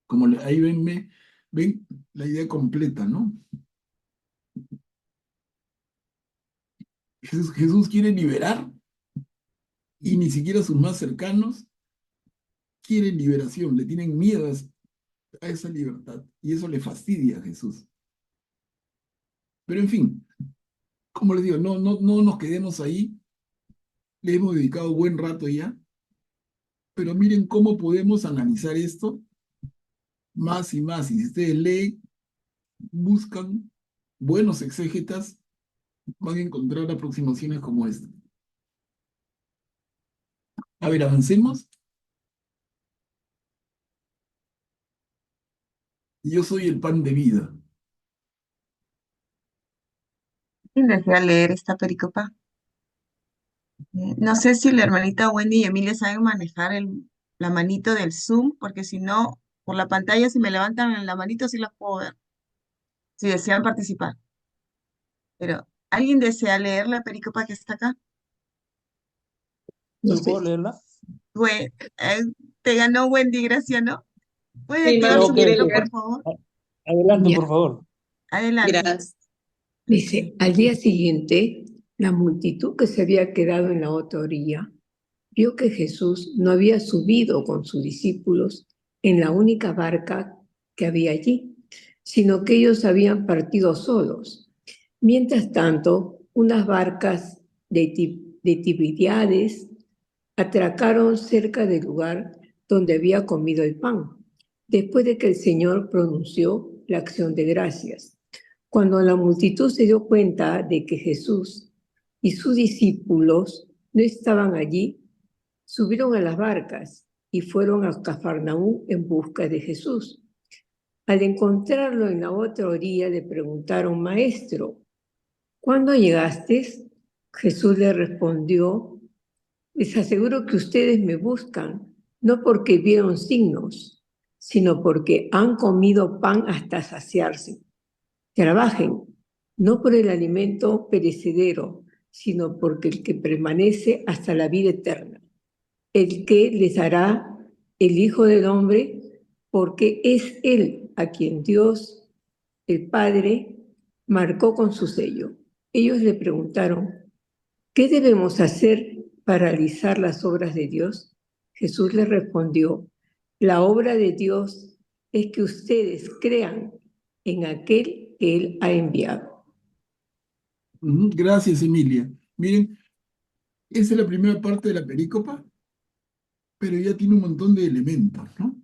Como ahí ven la idea completa, ¿no? Jesús quiere liberar y ni siquiera sus más cercanos quieren liberación, le tienen miedo a esa libertad y eso le fastidia a Jesús. Pero en fin, como les digo, no nos quedemos ahí, le hemos dedicado buen rato ya, pero miren cómo podemos analizar esto más y más. Y si ustedes leen, buscan buenos exégetas, van a encontrar aproximaciones como esta. A ver, avancemos. Yo soy el pan de vida. ¿Quién desea leer esta pericopa? No sé si la hermanita Wendy y Emilia saben manejar la manito del Zoom, porque si no, por la pantalla, si me levantan la manito, sí las puedo ver, si desean participar. Pero, ¿alguien desea leer la pericopa que está acá? ¿Yo puedo leerla? Bue- eh, Te ganó Wendy, Graciano. ¿Puede Mi activar mami su Ok, quiere micro, leer. por favor? Adelante, Ya, por favor. Adelante. gracias. Dice, al día siguiente, la multitud que se había quedado en la otra orilla vio que Jesús no había subido con sus discípulos en la única barca que había allí, sino que ellos habían partido solos. Mientras tanto, unas barcas de Tiberíades atracaron cerca del lugar donde había comido el pan, después de que el Señor pronunció la acción de gracias. Cuando la multitud se dio cuenta de que Jesús y sus discípulos no estaban allí, subieron a las barcas y fueron a Cafarnaúm en busca de Jesús. Al encontrarlo en la otra orilla le preguntaron, Maestro, ¿cuándo llegaste? Jesús le respondió, les aseguro que ustedes me buscan, no porque vieron signos, sino porque han comido pan hasta saciarse. Trabajen, no por el alimento perecedero, sino porque el que permanece hasta la vida eterna, el que les dará el Hijo del Hombre, porque es Él a quien Dios, el Padre, marcó con su sello. Ellos le preguntaron, ¿qué debemos hacer para realizar las obras de Dios? Jesús les respondió, la obra de Dios es que ustedes crean en aquel que Él ha enviado. Gracias, Emilia. Miren, esa es la primera parte de la pericopa, pero ya tiene un montón de elementos, ¿no?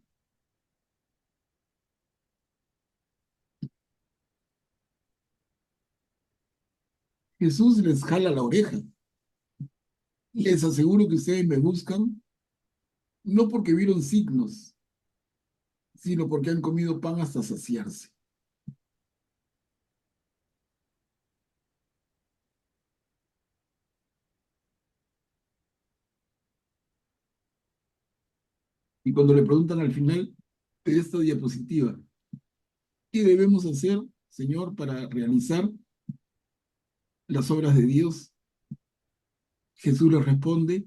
Jesús les jala la oreja. Les aseguro que ustedes me buscan no porque vieron signos, sino porque han comido pan hasta saciarse. Y cuando le preguntan al final de esta diapositiva, ¿qué debemos hacer, Señor, para realizar las obras de Dios? Jesús les responde,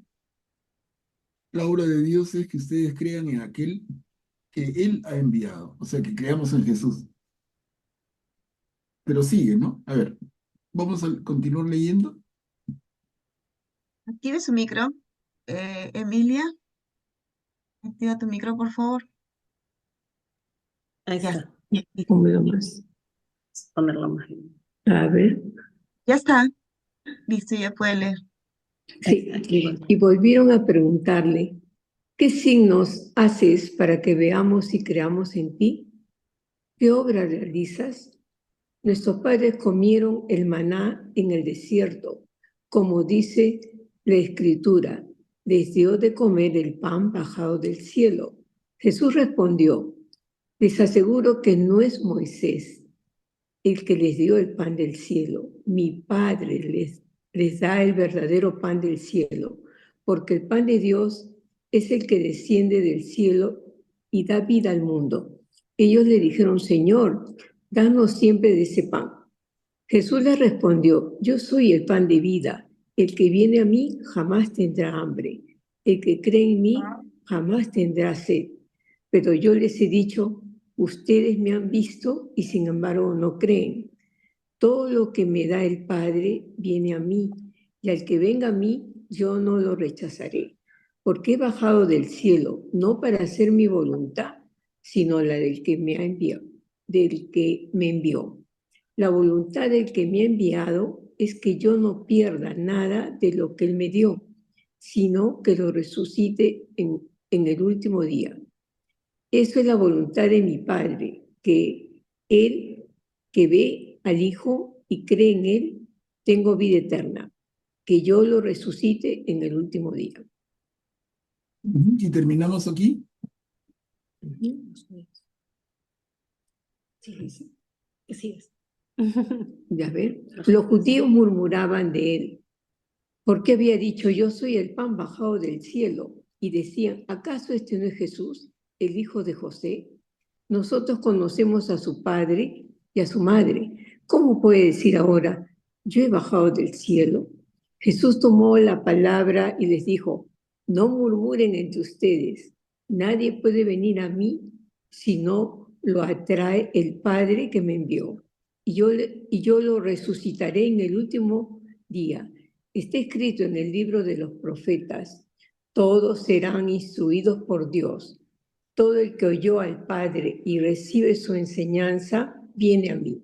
la obra de Dios es que ustedes crean en aquel que Él ha enviado, o sea, que creamos en Jesús. Pero sigue, ¿no? A ver, vamos a continuar leyendo. Active su micro. Emilia, activa tu micro, por favor. Ahí Ya, está. Pónmelo más. Ponerlo más. A ver. ya está. Listo, ya puede leer. Sí. Y volvieron a preguntarle, ¿qué signos haces para que veamos y creamos en ti? ¿Qué obra realizas? Nuestros padres comieron el maná en el desierto, como dice la Escritura, les dio de comer el pan bajado del cielo. Jesús respondió, les aseguro que no es Moisés el que les dio el pan del cielo. Mi Padre les da el verdadero pan del cielo, porque el pan de Dios es el que desciende del cielo y da vida al mundo. Ellos le dijeron, Señor, danos siempre de ese pan. Jesús les respondió, yo soy el pan de vida. El que viene a mí jamás tendrá hambre. El que cree en mí jamás tendrá sed. Pero yo les he dicho, ustedes me han visto y sin embargo no creen. Todo lo que me da el Padre viene a mí, y al que venga a mí, yo no lo rechazaré, porque he bajado del cielo, no para hacer mi voluntad, sino la del que me ha enviado, del que me envió. La voluntad del que me ha enviado es que yo no pierda nada de lo que él me dio, sino que lo resucite en el último día. Eso es la voluntad de mi Padre, que él que ve al Hijo y cree en él, tengo vida eterna, que yo lo resucite en el último día. Y terminamos aquí. Sí, sí. Así es. Ya ven, los judíos murmuraban de él, porque había dicho, yo soy el pan bajado del cielo, y decían, ¿acaso este no es Jesús, el hijo de José? Nosotros conocemos a su padre y a su madre. ¿Cómo puede decir ahora, yo he bajado del cielo? Jesús tomó la palabra y les dijo, no murmuren entre ustedes. Nadie puede venir a mí si no lo atrae el Padre que me envió. Y yo lo resucitaré en el último día. Está escrito en el libro de los profetas, todos serán instruidos por Dios. Todo el que oyó al Padre y recibe su enseñanza, viene a mí.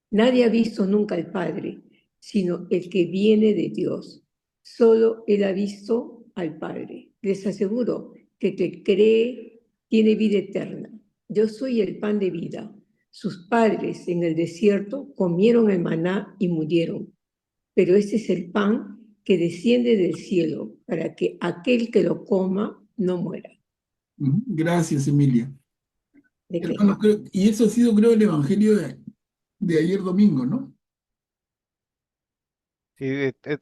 Nadie ha visto nunca al Padre, sino el que viene de Dios. Solo Él ha visto al Padre. Les aseguro que el que cree tiene vida eterna. Yo soy el pan de vida. Sus padres en el desierto comieron el maná y murieron. Pero este es el pan que desciende del cielo para que aquel que lo coma no muera. Gracias, Emilia. ¿De qué? Hermanos, y eso ha sido, creo, el evangelio de ayer domingo, ¿no? Sí,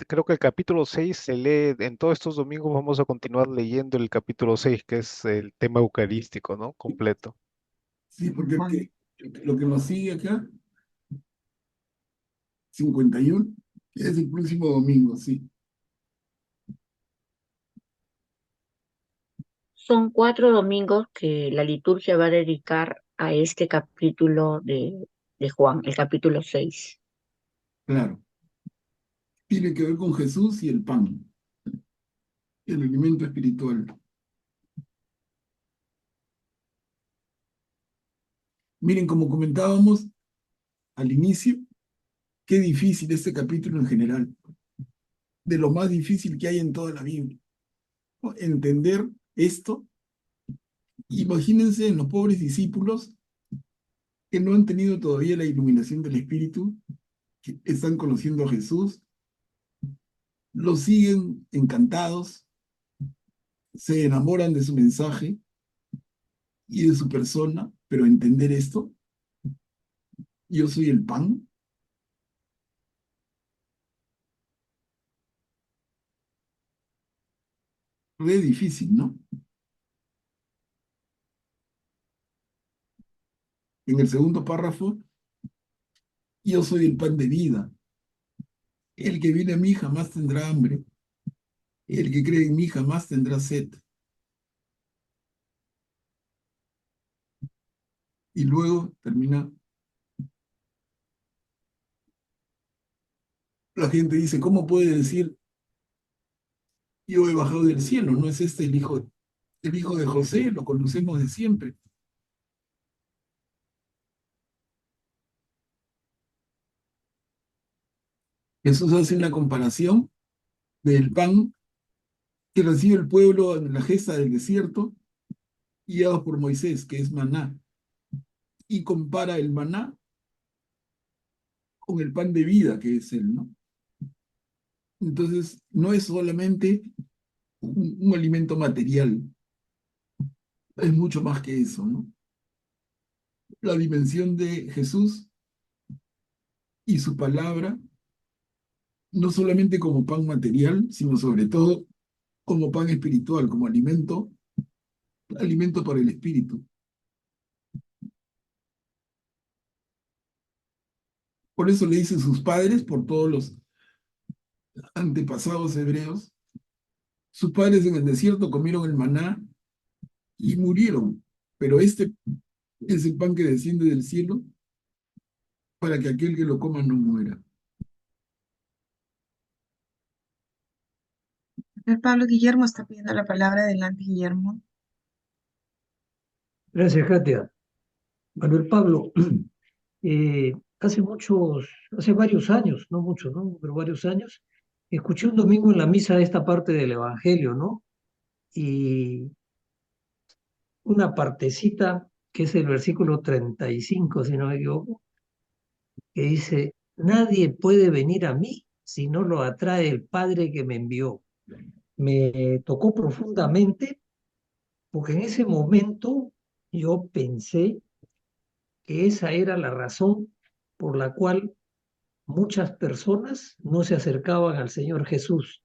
creo que el capítulo 6 se lee, en todos estos domingos vamos a continuar leyendo el capítulo 6 que es el tema eucarístico, ¿no? Completo. Sí, porque lo que nos sigue acá, 51, es el próximo domingo, sí. Son 4 domingos que la liturgia va a dedicar a este capítulo de Juan, el capítulo 6. Claro. Tiene que ver con Jesús y el pan, el alimento espiritual. Miren, como comentábamos al inicio, qué difícil este capítulo en general, de lo más difícil que hay en toda la Biblia. ¿No? Entender esto, imagínense en los pobres discípulos que no han tenido todavía la iluminación del Espíritu, que están conociendo a Jesús, lo siguen encantados, se enamoran de su mensaje y de su persona, pero entender esto, yo soy el pan, re difícil, ¿no? En el segundo párrafo, yo soy el pan de vida. El que viene a mí jamás tendrá hambre. El que cree en mí jamás tendrá sed. Y luego termina. La gente dice, ¿cómo puede decir yo he bajado del cielo? ¿No es este el hijo de José? Lo conocemos de siempre. Jesús hace una comparación del pan que recibe el pueblo en la gesta del desierto, guiados por Moisés, que es maná, y compara el maná con el pan de vida que es él, ¿no? Entonces, no es solamente un alimento material, es mucho más que eso, ¿no? La dimensión de Jesús y su palabra, no solamente como pan material, sino sobre todo como pan espiritual, como alimento, alimento para el espíritu. Por eso le dicen sus padres, por todos los antepasados hebreos, sus padres en el desierto comieron el maná y murieron, pero este es el pan que desciende del cielo para que aquel que lo coma no muera. El Pablo Guillermo está pidiendo la palabra. Adelante, Guillermo. Gracias, Katia. Manuel Pablo, hace varios años, no muchos, ¿no? Pero varios años, escuché un domingo en la misa esta parte del Evangelio, ¿no? Y una partecita, que es el versículo 35, si no me equivoco, que dice, nadie puede venir a mí si no lo atrae el Padre que me envió. Me tocó profundamente porque en ese momento yo pensé que esa era la razón por la cual muchas personas no se acercaban al Señor Jesús,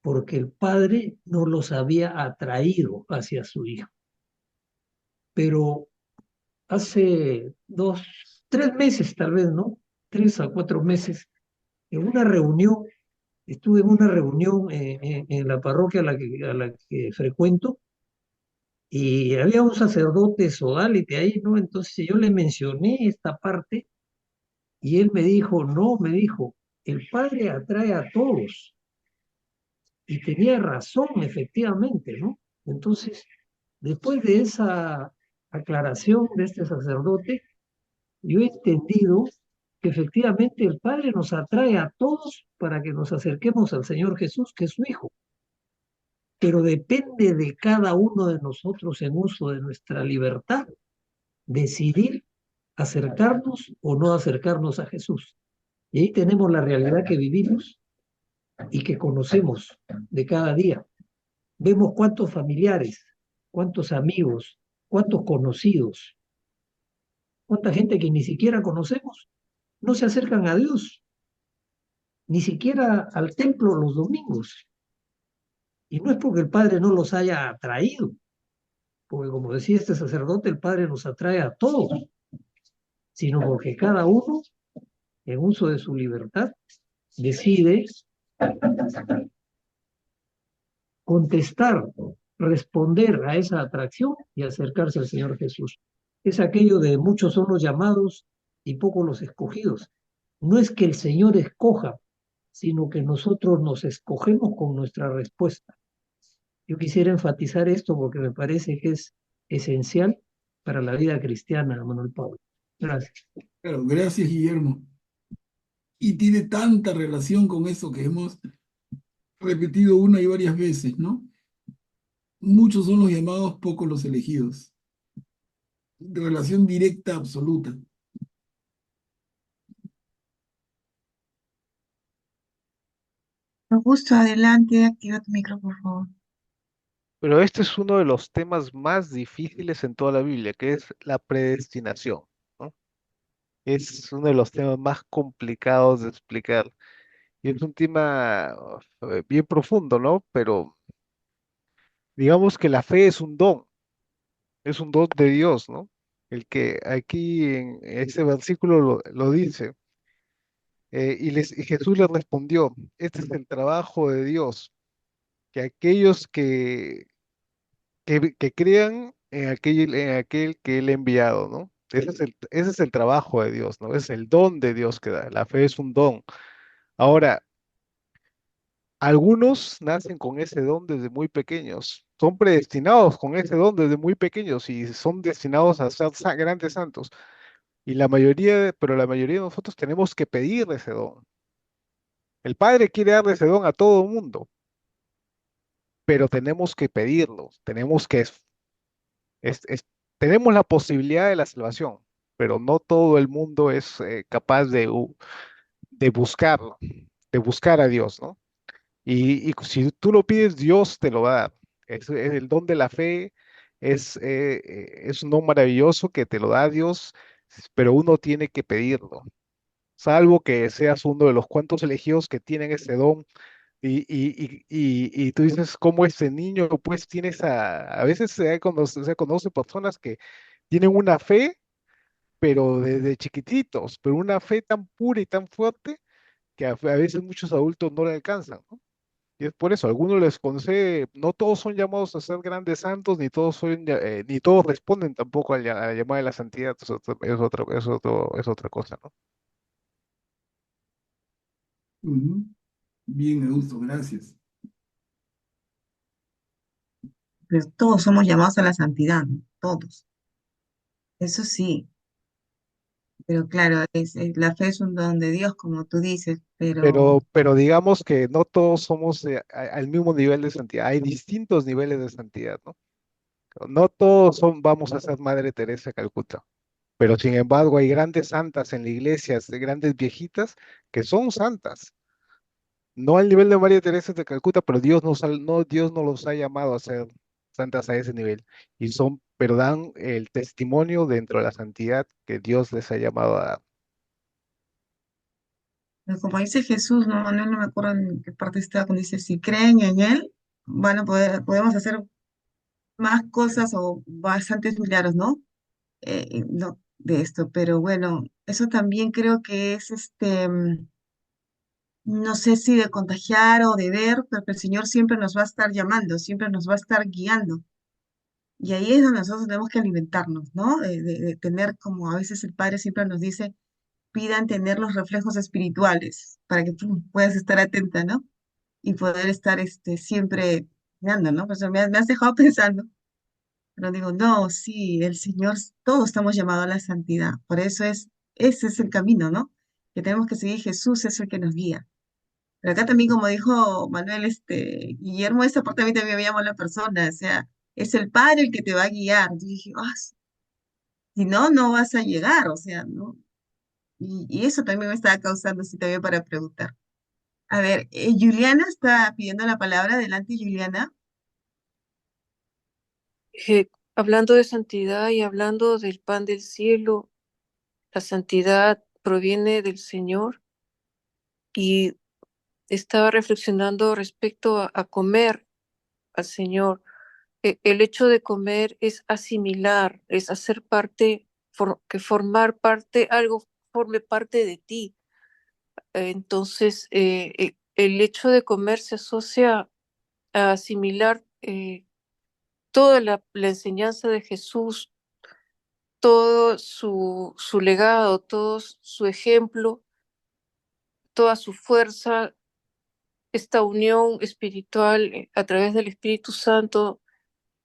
porque el Padre no los había atraído hacia su Hijo. Pero hace 3 meses tal vez, ¿no? 3 a 4 meses, en una reunión, estuve en una reunión en la parroquia a la que frecuento, y había un sacerdote sodalite ahí, ¿no? Entonces yo le mencioné esta parte y él me dijo, no, me dijo, el Padre atrae a todos. Y tenía razón, efectivamente, ¿no? Entonces, después de esa aclaración de este sacerdote, yo he entendido que efectivamente el Padre nos atrae a todos para que nos acerquemos al Señor Jesús, que es su Hijo. Pero depende de cada uno de nosotros en uso de nuestra libertad decidir acercarnos o no acercarnos a Jesús. Y ahí tenemos la realidad que vivimos y que conocemos de cada día. Vemos cuántos familiares, cuántos amigos, cuántos conocidos, cuánta gente que ni siquiera conocemos no se acercan a Dios, ni siquiera al templo los domingos. Y no es porque el Padre no los haya atraído, porque como decía este sacerdote, el Padre nos atrae a todos, sino porque cada uno, en uso de su libertad, decide contestar, responder a esa atracción y acercarse al Señor Jesús. Es aquello de muchos son los llamados y pocos los escogidos. No es que el Señor escoja, sino que nosotros nos escogemos con nuestra respuesta. Yo quisiera enfatizar esto porque me parece que es esencial para la vida cristiana, Manuel Pablo. Gracias. Claro, gracias, Guillermo. Y tiene tanta relación con eso que hemos repetido una y varias veces, ¿no? Muchos son los llamados, pocos los elegidos. De relación directa, absoluta. Augusto, adelante, activa tu micro, por favor. Pero este es uno de los temas más difíciles en toda la Biblia, que es la predestinación, ¿no? Es uno de los temas más complicados de explicar. Y es un tema bien profundo, ¿no? Pero digamos que la fe es un don de Dios, ¿no? El que aquí en este versículo lo dice. Y Jesús les respondió, este es el trabajo de Dios, que aquellos que crean en aquel que Él ha enviado, ¿no? Ese es el trabajo de Dios, ¿no? Es el don de Dios que da. La fe es un don. Ahora, algunos nacen con ese don desde muy pequeños, son predestinados con ese don desde muy pequeños y son destinados a ser grandes santos. Pero la mayoría de nosotros tenemos que pedir ese don. El Padre quiere darle ese don a todo el mundo, pero tenemos que pedirlo, tenemos la posibilidad de la salvación, pero no todo el mundo es capaz de buscarlo, de buscar a Dios, ¿no? Y si tú lo pides, Dios te lo va a dar. Es el don de la fe, es un don maravilloso que te lo da Dios, pero uno tiene que pedirlo, salvo que seas uno de los cuantos elegidos que tienen ese don. Y tú dices, ¿cómo ese niño pues tiene a veces se conoce personas que tienen una fe, pero desde chiquititos, pero una fe tan pura y tan fuerte que a veces muchos adultos no la alcanzan, ¿no? Y es por eso, algunos les concede, no todos son llamados a ser grandes santos, ni todos responden tampoco a la llamada de la santidad, es otra cosa, ¿no? Ujú. Bien, Augusto, gracias. Pues todos somos llamados a la santidad, ¿no? Todos. Eso sí, pero claro, la fe es un don de Dios, como tú dices, pero Pero digamos que no todos somos al mismo nivel de santidad, hay distintos niveles de santidad, ¿no? No todos vamos a ser Madre Teresa de Calcuta, pero sin embargo hay grandes santas en la iglesia, grandes viejitas que son santas. No al nivel de María Teresa de Calcuta, pero Dios no los ha llamado a ser santas a ese nivel. Pero dan el testimonio dentro de la santidad que Dios les ha llamado a dar. como dice Jesús, no, no me acuerdo en qué parte está, cuando dice, si creen en Él, podemos hacer más cosas o bastantes milagros, ¿no? No, de esto, pero bueno, eso también creo que es no sé si de contagiar o de ver, pero que el Señor siempre nos va a estar llamando, siempre nos va a estar guiando. Y ahí es donde nosotros tenemos que alimentarnos, ¿no? De tener, como a veces el Padre siempre nos dice, pidan tener los reflejos espirituales para que tú puedas estar atenta, ¿no? Y poder estar siempre mirando, ¿no? Pues me has dejado pensando, pero digo, no, sí, el Señor, todos estamos llamados a la santidad, por eso ese es el camino, ¿no? Que tenemos que seguir, Jesús es el que nos guía. Pero acá también, como dijo Manuel, Guillermo, esa parte a mí también me llama la persona, o sea, es el Padre el que te va a guiar. Yo dije, ah, si no, no vas a llegar, o sea, ¿no? Y eso también me estaba causando así también para preguntar. A ver, Juliana está pidiendo la palabra. Adelante, Juliana. Hablando de santidad y hablando del pan del cielo, la santidad proviene del Señor y estaba reflexionando respecto a comer al Señor. El hecho de comer es asimilar, es hacer parte, que formar parte, algo forme parte de ti. Entonces, el hecho de comer se asocia a asimilar toda la enseñanza de Jesús, todo su legado, todo su ejemplo, toda su fuerza, esta unión espiritual a través del Espíritu Santo,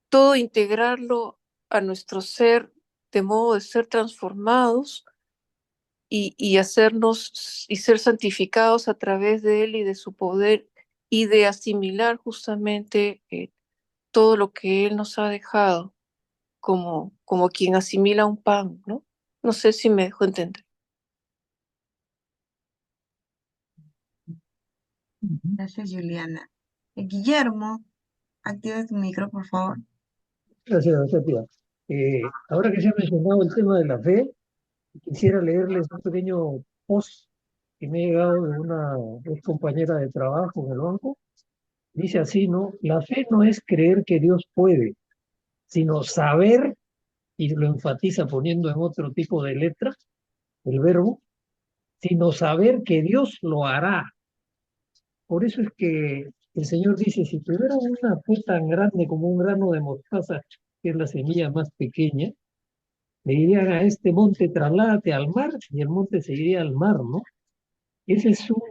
todo integrarlo a nuestro ser de modo de ser transformados y hacernos y ser santificados a través de Él y de su poder y de asimilar justamente todo lo que Él nos ha dejado como quien asimila un pan, ¿no? No sé si me dejo entender. Gracias, Juliana. Guillermo, activa tu micro, por favor. Gracias, Katia. Ahora que se ha mencionado el tema de la fe, quisiera leerles un pequeño post que me ha llegado de una ex compañera de trabajo en el banco. Dice así, ¿no? La fe no es creer que Dios puede, sino saber, y lo enfatiza poniendo en otro tipo de letra, el verbo, sino saber que Dios lo hará. Por eso es que el Señor dice, si tuviera una fe tan grande como un grano de mostaza, que es la semilla más pequeña, le dirían a este monte, trasládate al mar, y el monte se iría al mar, ¿no? Ese es un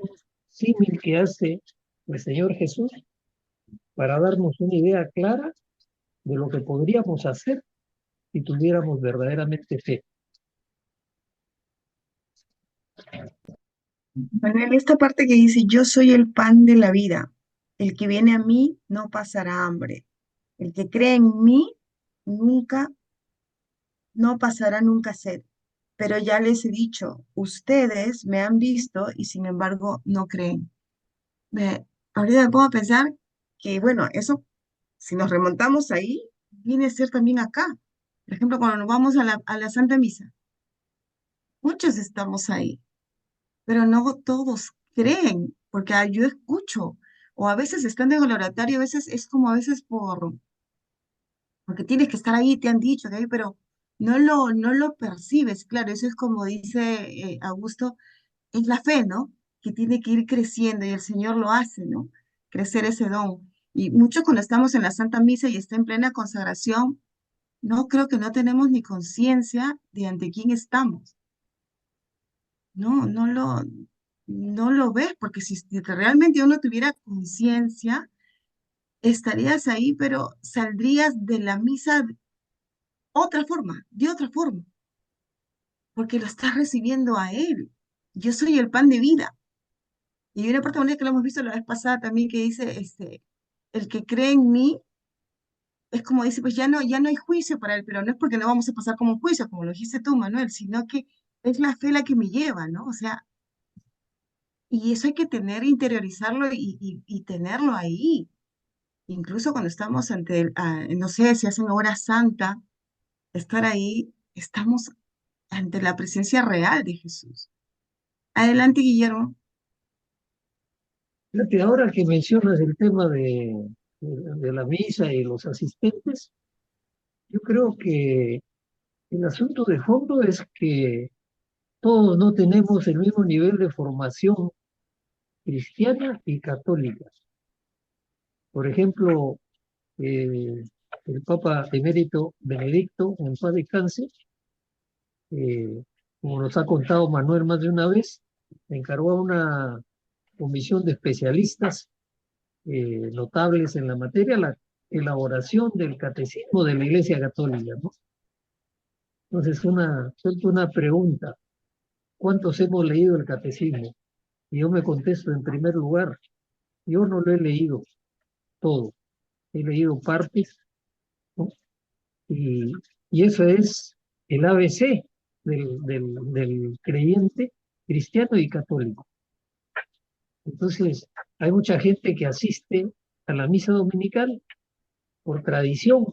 símil que hace el Señor Jesús para darnos una idea clara de lo que podríamos hacer si tuviéramos verdaderamente fe. Manuel, esta parte que dice, yo soy el pan de la vida, el que viene a mí no pasará hambre, el que cree en mí nunca, no pasará nunca sed. Pero ya les he dicho, ustedes me han visto y sin embargo no creen. Ahorita me pongo a pensar que, bueno, eso, si nos remontamos ahí, viene a ser también acá. Por ejemplo, cuando nos vamos a la Santa Misa, muchos estamos ahí, pero no todos creen, porque yo escucho, o a veces están en el oratorio, a veces es como a veces porque tienes que estar ahí, te han dicho que ahí, pero no lo percibes, claro, eso es como dice Augusto, es la fe, ¿no? Que tiene que ir creciendo y el Señor lo hace, ¿no? Crecer ese don. Y muchos cuando estamos en la Santa Misa y está en plena consagración, no creo que no tenemos ni conciencia de ante quién estamos. No, no lo ves, porque si realmente uno tuviera conciencia, estarías ahí, pero saldrías de la misa de otra forma, porque lo estás recibiendo a Él. Yo soy el pan de vida. Y hay una parte bonita que lo hemos visto la vez pasada también que dice, el que cree en mí, es como dice, pues ya no hay juicio para él, pero no es porque no vamos a pasar como un juicio, como lo dijiste tú, Manuel, sino que es la fe la que me lleva, ¿no? O sea, y eso hay que tener, interiorizarlo y tenerlo ahí. Incluso cuando estamos ante, no sé, si hacen hora santa, estar ahí, estamos ante la presencia real de Jesús. Adelante, Guillermo. Fíjate, ahora que mencionas el tema de la misa y los asistentes, yo creo que el asunto de fondo es que todos no tenemos el mismo nivel de formación cristiana y católica. Por ejemplo, el Papa emérito Benedicto, en paz descanse, como nos ha contado Manuel más de una vez, encargó a una comisión de especialistas notables en la materia, la elaboración del catecismo de la Iglesia Católica, ¿no? Entonces, suelto una pregunta: ¿cuántos hemos leído el catecismo? Y yo me contesto en primer lugar, yo no lo he leído todo, he leído partes, ¿no? Y, y eso es el ABC del creyente cristiano y católico. Entonces, hay mucha gente que asiste a la misa dominical por tradición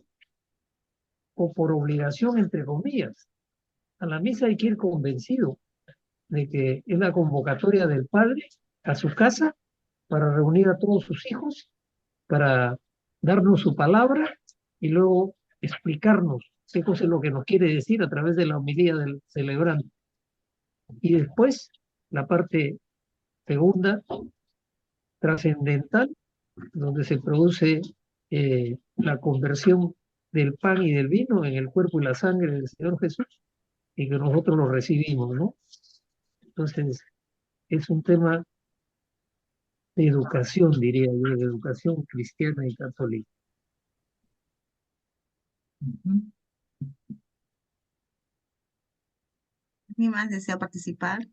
o por obligación, entre comillas. A la misa hay que ir convencido de que es la convocatoria del Padre a su casa para reunir a todos sus hijos, para darnos su palabra y luego explicarnos qué cosa es lo que nos quiere decir a través de la homilía del celebrante. Y después, la parte segunda, trascendental, donde se produce la conversión del pan y del vino en el cuerpo y la sangre del Señor Jesús, y que nosotros lo recibimos, ¿no? Entonces, es un tema de educación, diría yo, de educación cristiana y católica. Ujú. ¿Alguien más desea participar?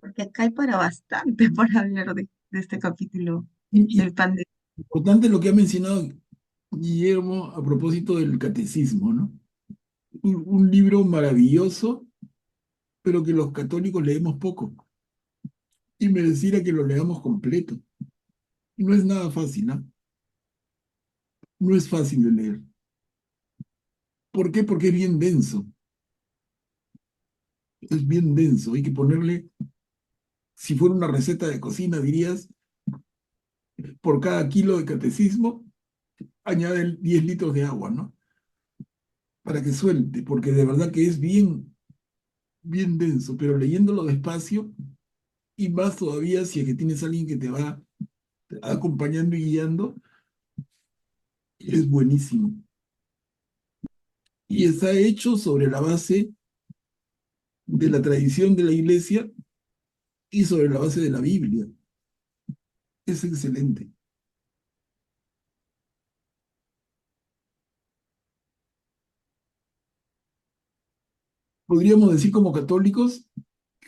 Porque acá hay para bastante para hablar de este capítulo Y del pan de... importante lo que ha mencionado Guillermo a propósito del catecismo, ¿no? Un libro maravilloso, pero que los católicos leemos poco. Y mereciera que lo leamos completo. No es nada fácil, ¿no? No es fácil de leer. ¿Por qué? Porque es bien denso. Es bien denso. Hay que ponerle, si fuera una receta de cocina, dirías, por cada kilo de catecismo, añade 10 litros de agua, ¿no? Para que suelte, porque de verdad que es bien, bien denso, pero leyéndolo despacio y más todavía si es que tienes a alguien que te va acompañando y guiando, es buenísimo. Y está hecho sobre la base de la tradición de la iglesia y sobre la base de la Biblia. Es excelente. Podríamos decir como católicos,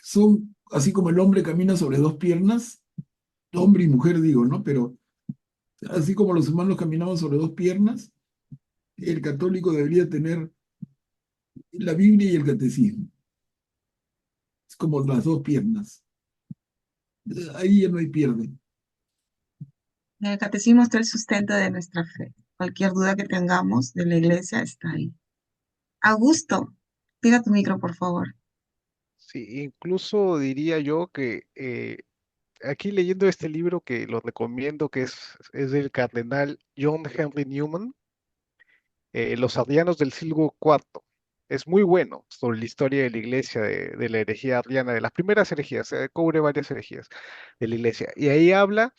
son así como el hombre camina sobre dos piernas, hombre y mujer digo, ¿no? Pero así como los humanos caminamos sobre dos piernas, el católico debería tener la Biblia y el catecismo. Es como las dos piernas. Ahí ya no hay pierde. En el catecismo está el sustento de nuestra fe. Cualquier duda que tengamos de la iglesia está ahí. Augusto, pega tu micro, por favor. Sí, incluso diría yo que aquí leyendo este libro que lo recomiendo, que es del cardenal John Henry Newman, Los Arrianos del siglo IV. Es muy bueno sobre la historia de la iglesia, de la herejía arriana, de las primeras herejías, cubre varias herejías de la iglesia. Y ahí habla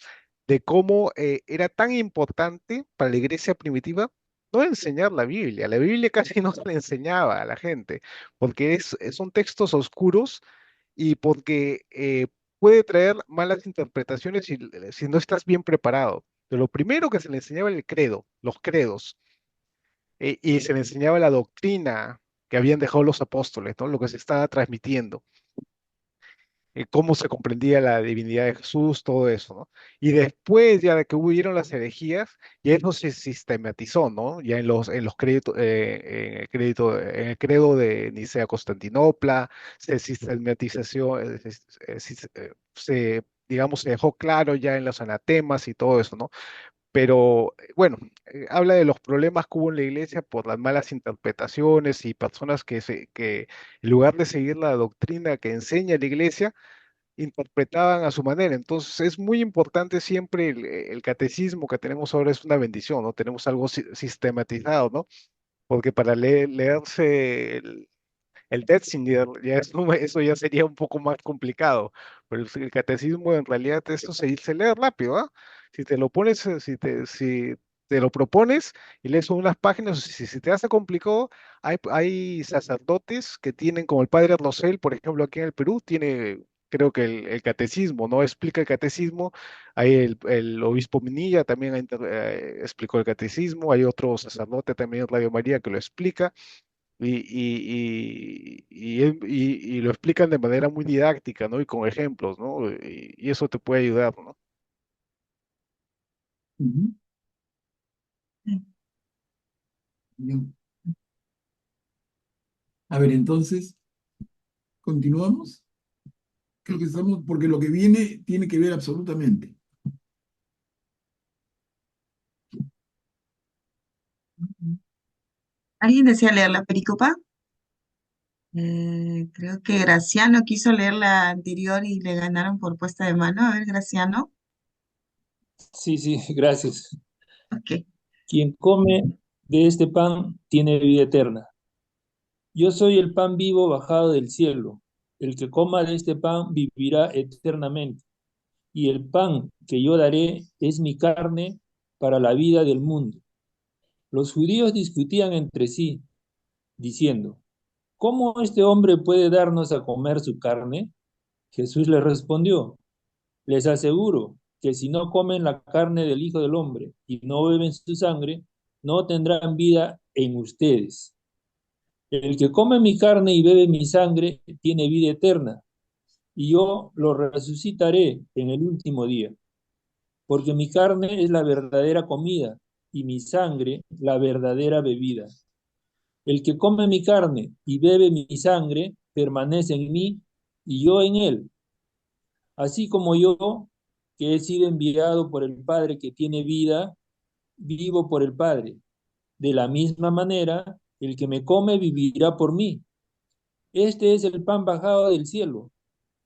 de cómo era tan importante para la iglesia primitiva no enseñar la Biblia casi no se le enseñaba a la gente, porque son textos oscuros y porque puede traer malas interpretaciones si no estás bien preparado. Pero lo primero que se le enseñaba era el credo, los credos, y se le enseñaba la doctrina que habían dejado los apóstoles, ¿no? Lo que se estaba transmitiendo, cómo se comprendía la divinidad de Jesús, todo eso, ¿no? Y después, ya de que hubieron las herejías, ya eso se sistematizó, ¿no? Ya en los créditos, en el credo de Nicea-Constantinopla, se sistematizó, digamos, se dejó claro ya en los anatemas y todo eso, ¿no? Pero bueno, habla de los problemas que hubo en la iglesia por las malas interpretaciones y personas que en lugar de seguir la doctrina que enseña la iglesia, interpretaban a su manera. Entonces es muy importante siempre el catecismo que tenemos ahora es una bendición, ¿no? Tenemos algo sistematizado, ¿no? Porque para leerse el Tetzinger, ya eso ya sería un poco más complicado, pero el catecismo en realidad esto se lee rápido, ¿ah? Si te lo pones, si te lo propones y lees unas páginas, si te hace complicado, hay sacerdotes que tienen, como el padre Rosel, por ejemplo, aquí en el Perú, tiene, creo que el catecismo, ¿no? Explica el catecismo, hay el obispo Minilla también explicó el catecismo, hay otro sacerdote también en Radio María que lo explica y lo explican de manera muy didáctica, ¿no? Y con ejemplos, ¿no? Y eso te puede ayudar, ¿no? Ujú. Bien. A ver, entonces, continuamos. Creo que estamos, porque lo que viene tiene que ver absolutamente. ¿Alguien desea leer la pericopa? Creo que Graciano quiso leer la anterior y le ganaron por puesta de mano. A ver, Graciano. Sí, sí, gracias. Ok. Quien come de este pan tiene vida eterna. Yo soy el pan vivo bajado del cielo. El que coma de este pan vivirá eternamente. Y el pan que yo daré es mi carne para la vida del mundo. Los judíos discutían entre sí, diciendo, ¿cómo este hombre puede darnos a comer su carne? Jesús les respondió, les aseguro que si no comen la carne del Hijo del Hombre y no beben su sangre, no tendrán vida en ustedes. El que come mi carne y bebe mi sangre tiene vida eterna, y yo lo resucitaré en el último día, porque mi carne es la verdadera comida y mi sangre la verdadera bebida. El que come mi carne y bebe mi sangre permanece en mí y yo en él. Así como yo, que he sido enviado por el Padre que tiene vida, vivo por el Padre. De la misma manera, el que me come vivirá por mí. Este es el pan bajado del cielo,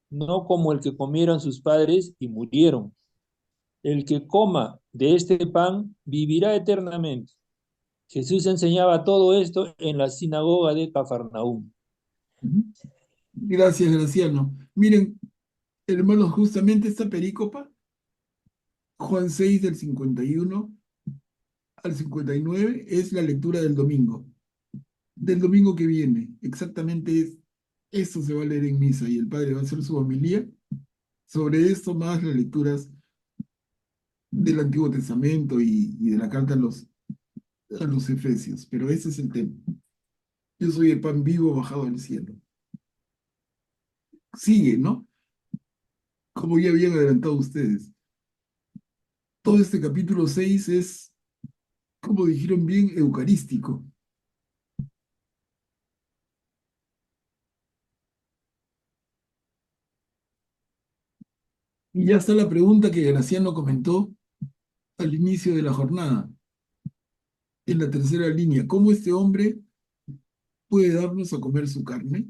no como el que comieron sus padres y murieron. El que coma de este pan vivirá eternamente. Jesús enseñaba todo esto en la sinagoga de Cafarnaúm. Ujú. Gracias, Graciano. Miren, hermanos, justamente esta perícopa, Juan 6 del 51 al 59, es la lectura del domingo que viene. Exactamente esto se va a leer en misa y el padre va a hacer su homilía sobre esto, más las lecturas del Antiguo Testamento y de la carta a los Efesios. Pero ese es el tema. Yo soy el pan vivo bajado del cielo. Sigue, ¿no? Como ya habían adelantado ustedes. Todo este capítulo 6 es, como dijeron bien, eucarístico. Y ya está la pregunta que Graciano comentó al inicio de la jornada, en la tercera línea. ¿Cómo este hombre puede darnos a comer su carne?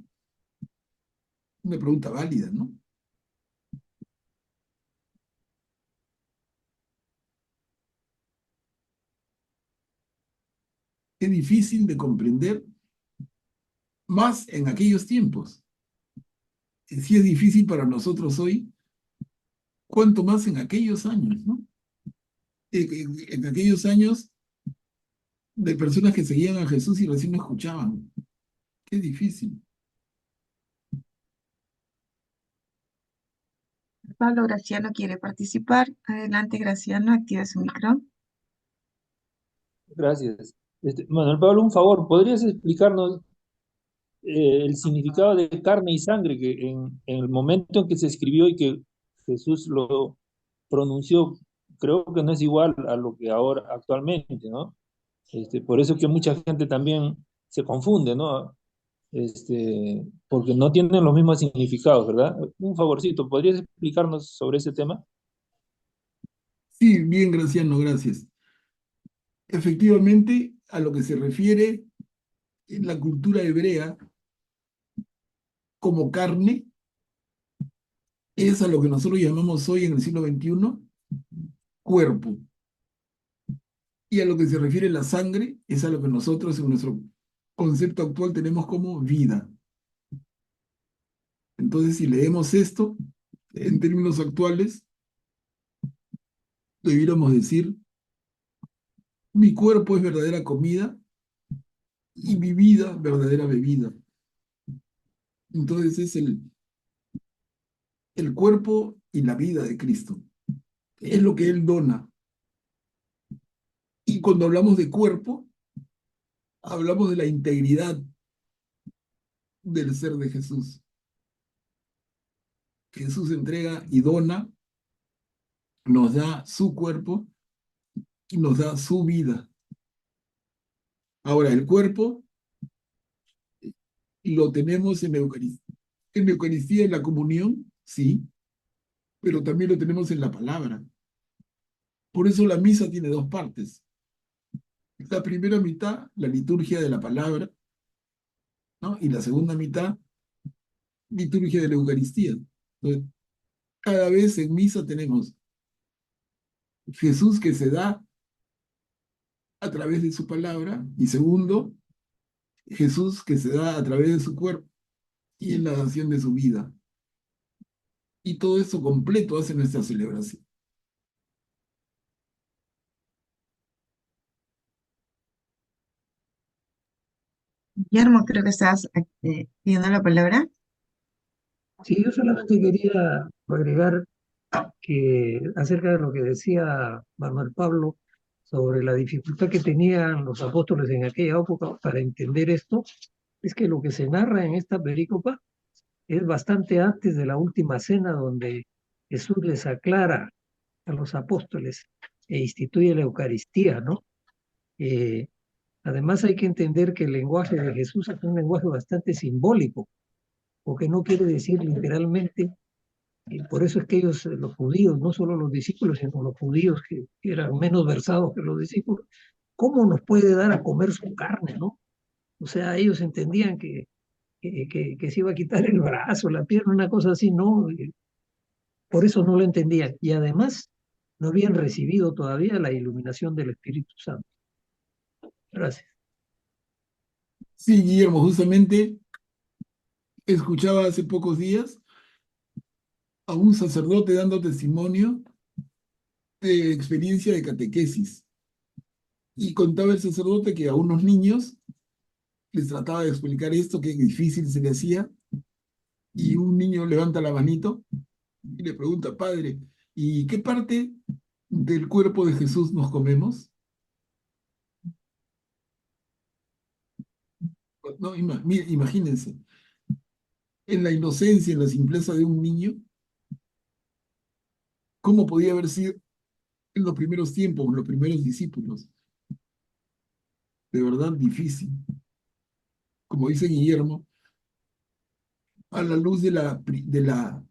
Una pregunta válida, ¿no? Es difícil de comprender, más en aquellos tiempos. Si es difícil para nosotros hoy, cuánto más en aquellos años, ¿no? En aquellos años de personas que seguían a Jesús y recién lo escuchaban. Qué difícil. Pablo Graciano quiere participar. Adelante, Graciano, activa su micrófono. Gracias. Manuel Pablo, un favor, ¿podrías explicarnos el significado de carne y sangre que en el momento en que se escribió y que Jesús lo pronunció, creo que no es igual a lo que ahora actualmente, ¿no? Por eso que mucha gente también se confunde, ¿no? Porque no tienen los mismos significados, ¿verdad? Un favorcito, ¿podrías explicarnos sobre ese tema? Sí, bien, Graciano, gracias. Efectivamente, a lo que se refiere en la cultura hebrea como carne, es a lo que nosotros llamamos hoy en el siglo XXI cuerpo. Y a lo que se refiere la sangre, es a lo que nosotros en nuestro concepto actual tenemos como vida. Entonces, si leemos esto en términos actuales, debiéramos decir, mi cuerpo es verdadera comida y mi vida verdadera bebida. Entonces es el cuerpo y la vida de Cristo. Es lo que Él dona. Y cuando hablamos de cuerpo, hablamos de la integridad del ser de Jesús. Jesús entrega y dona, nos da su cuerpo y nos da su vida. Ahora, el cuerpo lo tenemos en la Eucaristía, en la comunión, sí, pero también lo tenemos en la palabra. Por eso la misa tiene dos partes. La primera mitad, la liturgia de la palabra, ¿no? Y la segunda mitad, liturgia de la Eucaristía. Entonces, cada vez en misa tenemos Jesús que se da a través de su palabra y segundo, Jesús que se da a través de su cuerpo y en la dación de su vida. Y todo eso completo hace nuestra celebración. Guillermo, creo que estás pidiendo la palabra. Sí, yo solamente quería agregar que acerca de lo que decía Manuel Pablo sobre la dificultad que tenían los apóstoles en aquella época para entender esto, es que lo que se narra en esta perícopa es bastante antes de la última cena donde Jesús les aclara a los apóstoles e instituye la Eucaristía, ¿no? Eh, Además hay que entender que el lenguaje de Jesús es un lenguaje bastante simbólico, porque no quiere decir literalmente. Y por eso es que ellos, los judíos, no solo los discípulos, sino los judíos que eran menos versados que los discípulos, ¿cómo nos puede dar a comer su carne, no? O sea, ellos entendían que se iba a quitar el brazo, la pierna, una cosa así, ¿no? Por eso no lo entendían. Y además, no habían recibido todavía la iluminación del Espíritu Santo. Gracias. Sí, Guillermo, justamente Escuchaba hace pocos días a un sacerdote dando testimonio de experiencia de catequesis. Y contaba el sacerdote que a unos niños les trataba de explicar esto, que difícil se le hacía, y un niño levanta la manito y le pregunta, padre, ¿y qué parte del cuerpo de Jesús nos comemos? No, imagínense, en la inocencia, en la simpleza de un niño, ¿cómo podía haber sido en los primeros tiempos, en los primeros discípulos? De verdad difícil. Como dice Guillermo, a la luz de la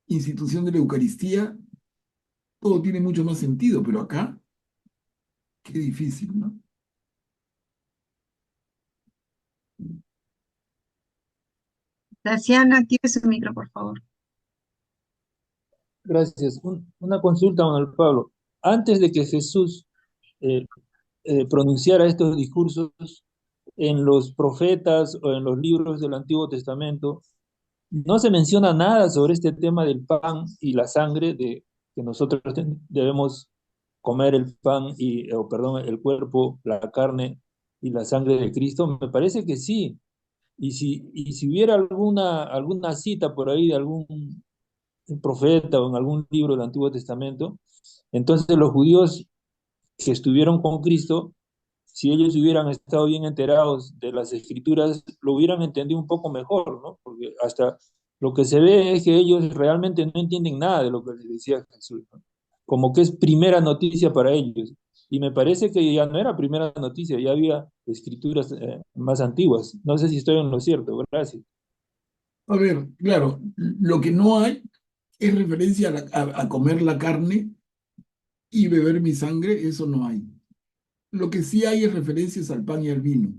institución de la Eucaristía, todo tiene mucho más sentido, pero acá, qué difícil, ¿no? Graciana, active su micro, por favor. Gracias. Una consulta, don Pablo. Antes de que Jesús eh, pronunciara estos discursos en los profetas o en los libros del Antiguo Testamento, no se menciona nada sobre este tema del pan y la sangre, de que nosotros debemos comer el pan o perdón, el cuerpo, la carne y la sangre de Cristo. Me parece que sí. Y si hubiera alguna cita por ahí de algún profeta o en algún libro del Antiguo Testamento, entonces los judíos que estuvieron con Cristo, si ellos hubieran estado bien enterados de las escrituras, lo hubieran entendido un poco mejor, ¿no? Porque hasta lo que se ve es que ellos realmente no entienden nada de lo que les decía Jesús, ¿no? Como que es primera noticia para ellos. Y me parece que ya no era primera noticia, ya había escrituras más antiguas. No sé si estoy en lo cierto, gracias. A ver, claro, lo que no hay es referencia a comer la carne y beber mi sangre, eso no hay. Lo que sí hay es referencias al pan y al vino.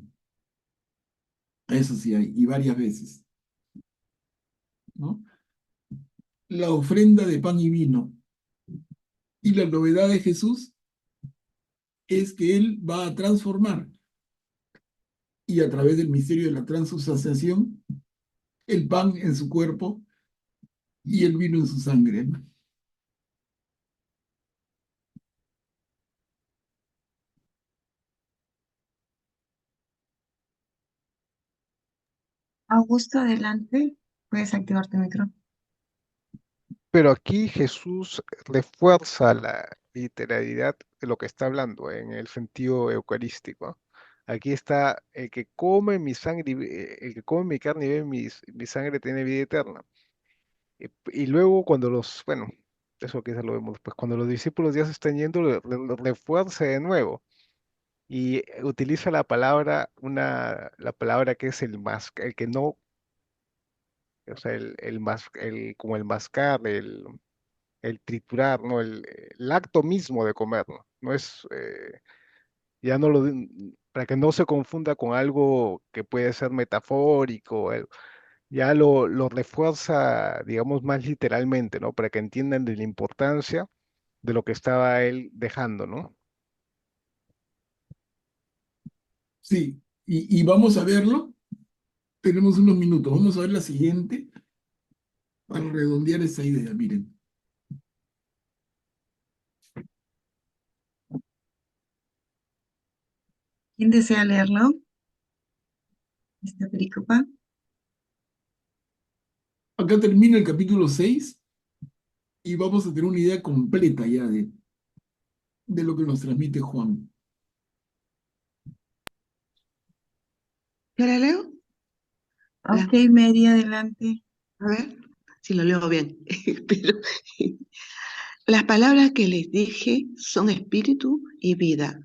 Eso sí hay, y varias veces, ¿no? La ofrenda de pan y vino. Y la novedad de Jesús es que Él va a transformar, y a través del misterio de la transubstanciación, el pan en su cuerpo y el vino en su sangre, ¿no? Augusto, adelante. Puedes activar tu micro. Pero aquí Jesús refuerza la literalidad de lo que está hablando en el sentido eucarístico. Aquí está el que come mi sangre, el que come mi carne y bebe mi sangre tiene vida eterna. Y luego cuando bueno, eso quizás lo vemos después, cuando los discípulos ya se están yendo, lo refuerza de nuevo y utiliza la palabra, la palabra que es el que no, o sea, como el mascar, el triturar, ¿no? El acto mismo de comer, ¿no? No es, ya no para que no se confunda con algo que puede ser metafórico, ya lo refuerza, digamos, más literalmente, ¿no? Para que entiendan de la importancia de lo que estaba él dejando, ¿no? Sí, y vamos a verlo. Tenemos unos minutos. Vamos a ver la siguiente para redondear esa idea. Miren. ¿Quién desea leerlo? Esta perícopa. Acá termina el capítulo 6 y vamos a tener una idea completa ya de lo que nos transmite Juan. ¿Yo la leo? Ok, Mary, adelante. A ver si lo leo bien. Pero las palabras que les dije son espíritu y vida.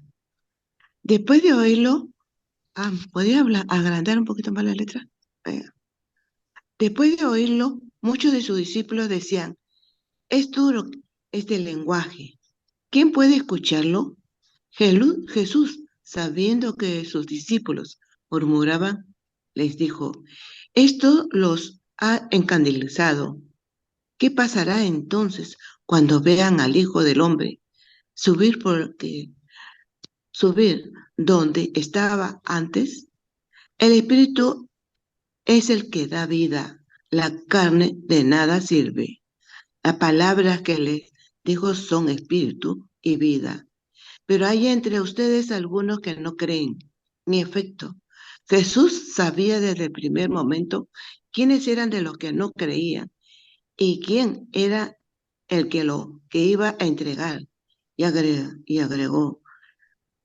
Después de oírlo, ¿podría agrandar un poquito más la letra? Después de oírlo, muchos de sus discípulos decían, es duro este lenguaje. ¿Quién puede escucharlo? Jesús, sabiendo que sus discípulos murmuraban, les dijo, esto los ha encandilizado. ¿Qué pasará entonces cuando vean al Hijo del Hombre subir subir donde estaba antes? El Espíritu es el que da vida. La carne de nada sirve. Las palabras que les digo son espíritu y vida. Pero hay entre ustedes algunos que no creen. En efecto, Jesús sabía desde el primer momento quiénes eran de los que no creían y quién era el que lo que iba a entregar. Y agregó,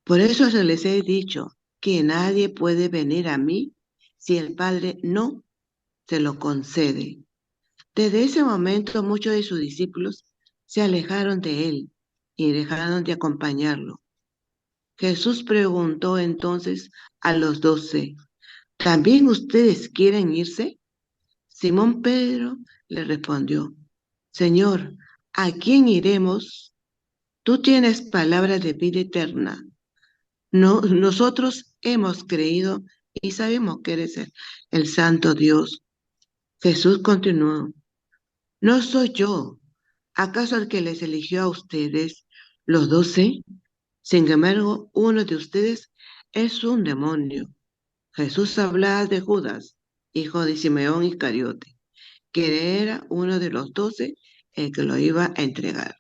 por eso se les he dicho que nadie puede venir a mí si el Padre no se lo concede. Desde ese momento muchos de sus discípulos se alejaron de él y dejaron de acompañarlo. Jesús preguntó entonces a los 12, ¿también ustedes quieren irse? Simón Pedro le respondió, Señor, ¿a quién iremos? Tú tienes palabras de vida eterna. No, nosotros hemos creído y sabemos que eres el Santo Dios. Jesús continuó, no soy yo, ¿acaso el que les eligió a ustedes, los 12? Sin embargo, uno de ustedes es un demonio. Jesús hablaba de Judas, hijo de Simeón Iscariote, que era uno de los 12 el que lo iba a entregar.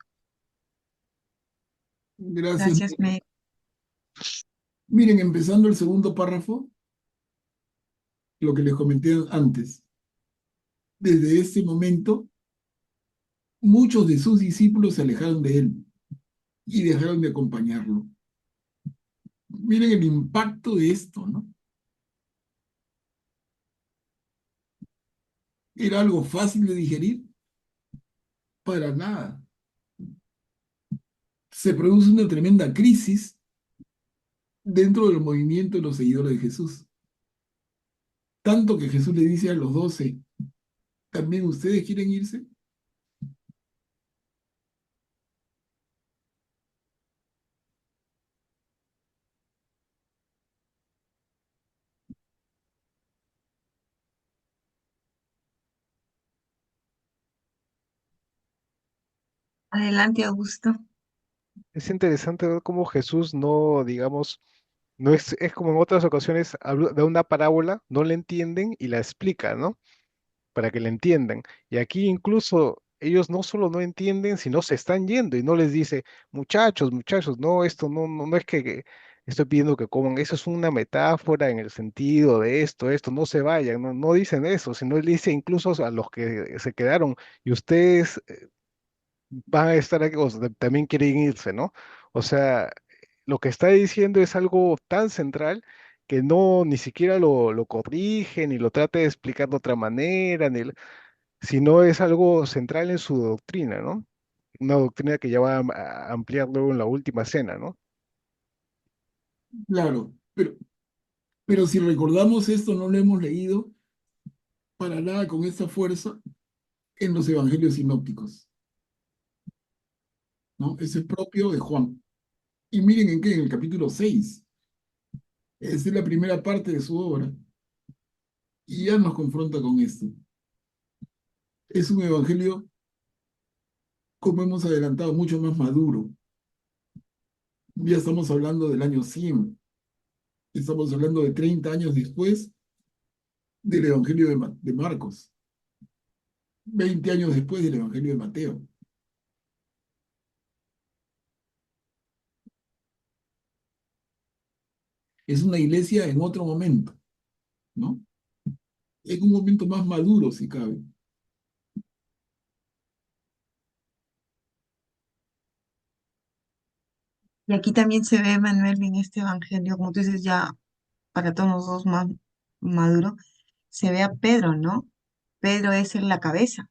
Gracias. Gracias, Mary. Miren, empezando el segundo párrafo, lo que les comenté antes. Desde ese momento, muchos de sus discípulos se alejaron de él y dejaron de acompañarlo. Miren el impacto de esto, ¿no? ¿Era algo fácil de digerir? Para nada. Se produce una tremenda crisis dentro del movimiento de los seguidores de Jesús. Tanto que Jesús le dice a los 12, ¿también ustedes quieren irse? Adelante, Augusto. Es interesante ver cómo Jesús no, digamos, no es como en otras ocasiones, da una parábola, no la entienden y la explica, ¿no? Para que la entiendan. Y aquí incluso ellos no solo no entienden, sino se están yendo y no les dice, muchachos, muchachos, no, esto no es que estoy pidiendo que coman, eso es una metáfora en el sentido de esto, no se vayan, no dicen eso, sino le dice incluso a los que se quedaron, y ustedes van a estar aquí, también quieren irse, ¿no? O sea, lo que está diciendo es algo tan central que no ni siquiera lo corrige, ni lo trata de explicar de otra manera, sino es algo central en su doctrina, ¿no? Una doctrina que ya va a ampliar luego en la última cena, ¿no? Claro, pero si recordamos esto, no lo hemos leído para nada con esta fuerza en los evangelios sinópticos, ¿no? Ese es propio de Juan. Y miren en qué, en el capítulo 6. Esa es la primera parte de su obra. Y ya nos confronta con esto. Es un evangelio, como hemos adelantado, mucho más maduro. Ya estamos hablando del año 100. Estamos hablando de 30 años después del evangelio de Marcos. 20 años después del evangelio de Mateo. Es una iglesia en otro momento, ¿no? En un momento más maduro, si cabe. Y aquí también se ve, Manuel, en este evangelio, como tú dices, ya para todos nosotros más maduro, se ve a Pedro, ¿no? Pedro es en la cabeza,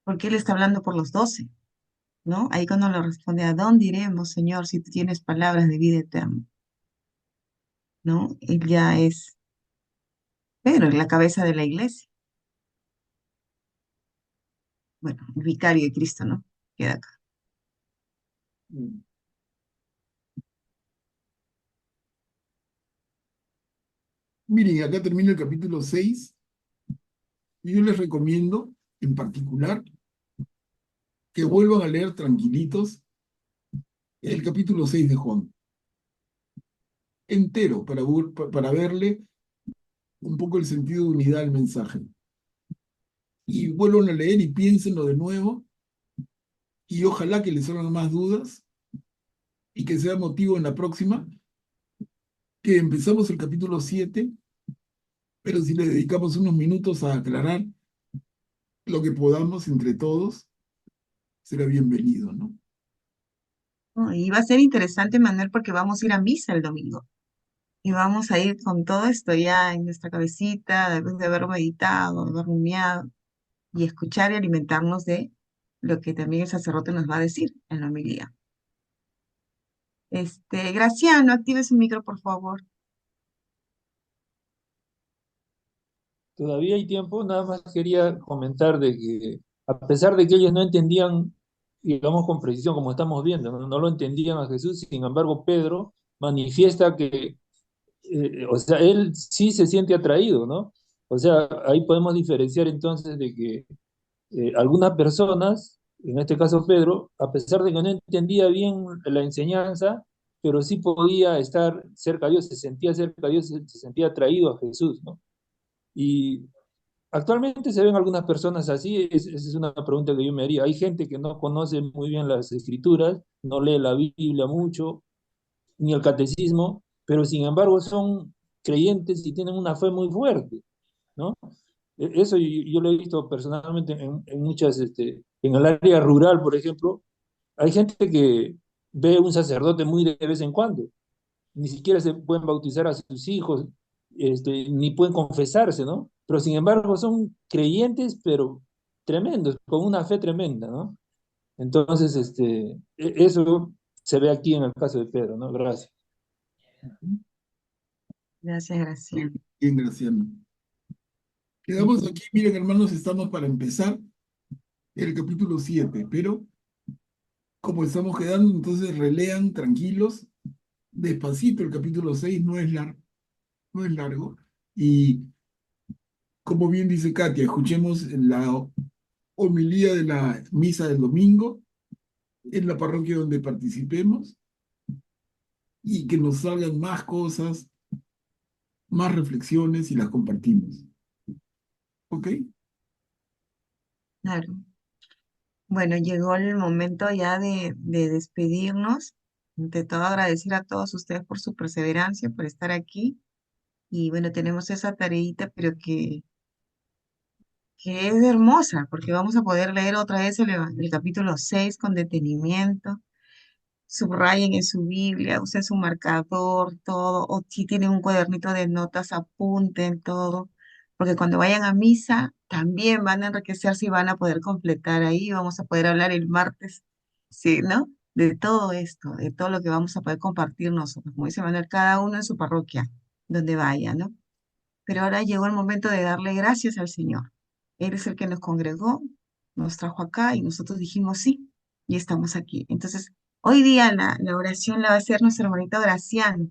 porque él está hablando por los 12, ¿no? Ahí cuando le responde, ¿a dónde iremos, Señor, si tú tienes palabras de vida eterna? ¿No? Él ya es Pedro, en la cabeza de la iglesia. Bueno, el vicario de Cristo, ¿no? Queda acá. Miren, acá termina el capítulo 6. Y yo les recomiendo, en particular, que vuelvan a leer tranquilitos el capítulo 6 de Juan. Entero, para verle un poco el sentido de unidad del mensaje. Y vuelvan a leer y piénsenlo de nuevo, y ojalá que les salgan más dudas y que sea motivo en la próxima, que empezamos el capítulo 7, pero si le dedicamos unos minutos a aclarar lo que podamos entre todos, será bienvenido, ¿no? No, y va a ser interesante, Manuel, porque vamos a ir a misa el domingo. Y vamos a ir con todo esto ya en nuestra cabecita, después de haber meditado, de haber rumiado, y escuchar y alimentarnos de lo que también el sacerdote nos va a decir en la homilía. Graciano, active su micro, por favor. Todavía hay tiempo, nada más quería comentar de que a pesar de que ellos no entendían, digamos con precisión, como estamos viendo, no lo entendían a Jesús, sin embargo Pedro manifiesta que, o sea, él sí se siente atraído, ¿no? O sea, ahí podemos diferenciar entonces de que algunas personas, en este caso Pedro, a pesar de que no entendía bien la enseñanza, pero sí podía estar cerca de Dios, se sentía cerca de Dios, se sentía atraído a Jesús, ¿no? Y actualmente se ven algunas personas así, esa es una pregunta que yo me haría. Hay gente que no conoce muy bien las escrituras, no lee la Biblia mucho, ni el catecismo, pero sin embargo son creyentes y tienen una fe muy fuerte, ¿no? Eso yo lo he visto personalmente en muchas, en el área rural, por ejemplo, hay gente que ve un sacerdote muy de vez en cuando, ni siquiera se pueden bautizar a sus hijos, ni pueden confesarse, ¿no? Pero sin embargo son creyentes, pero tremendos, con una fe tremenda, ¿no? Entonces, eso se ve aquí en el caso de Pedro, ¿no? Gracias. Gracias, Graciano. Bien, Graciano. Quedamos aquí, miren, hermanos, estamos para empezar el capítulo 7, pero como estamos quedando, entonces relean tranquilos, despacito el capítulo 6, no es largo, y como bien dice Katia, escuchemos la homilía de la misa del domingo en la parroquia donde participemos y que nos salgan más cosas, más reflexiones y las compartimos. ¿Ok? Claro. Bueno, llegó el momento ya de despedirnos. Ante todo, agradecer a todos ustedes por su perseverancia, por estar aquí. Y bueno, tenemos esa tareita, pero que es hermosa, porque vamos a poder leer otra vez el capítulo 6 con detenimiento. Subrayen en su Biblia, usen su marcador, todo, o si tienen un cuadernito de notas, apunten todo, porque cuando vayan a misa también van a enriquecerse y van a poder completar ahí, vamos a poder hablar el martes, sí, ¿no? De todo esto, de todo lo que vamos a poder compartir nosotros, como dice Manuel, cada uno en su parroquia, donde vaya, ¿no? Pero ahora llegó el momento de darle gracias al Señor. Él es el que nos congregó, nos trajo acá y nosotros dijimos sí, y estamos aquí. Entonces, hoy día la oración la va a hacer nuestro hermanito Graciano.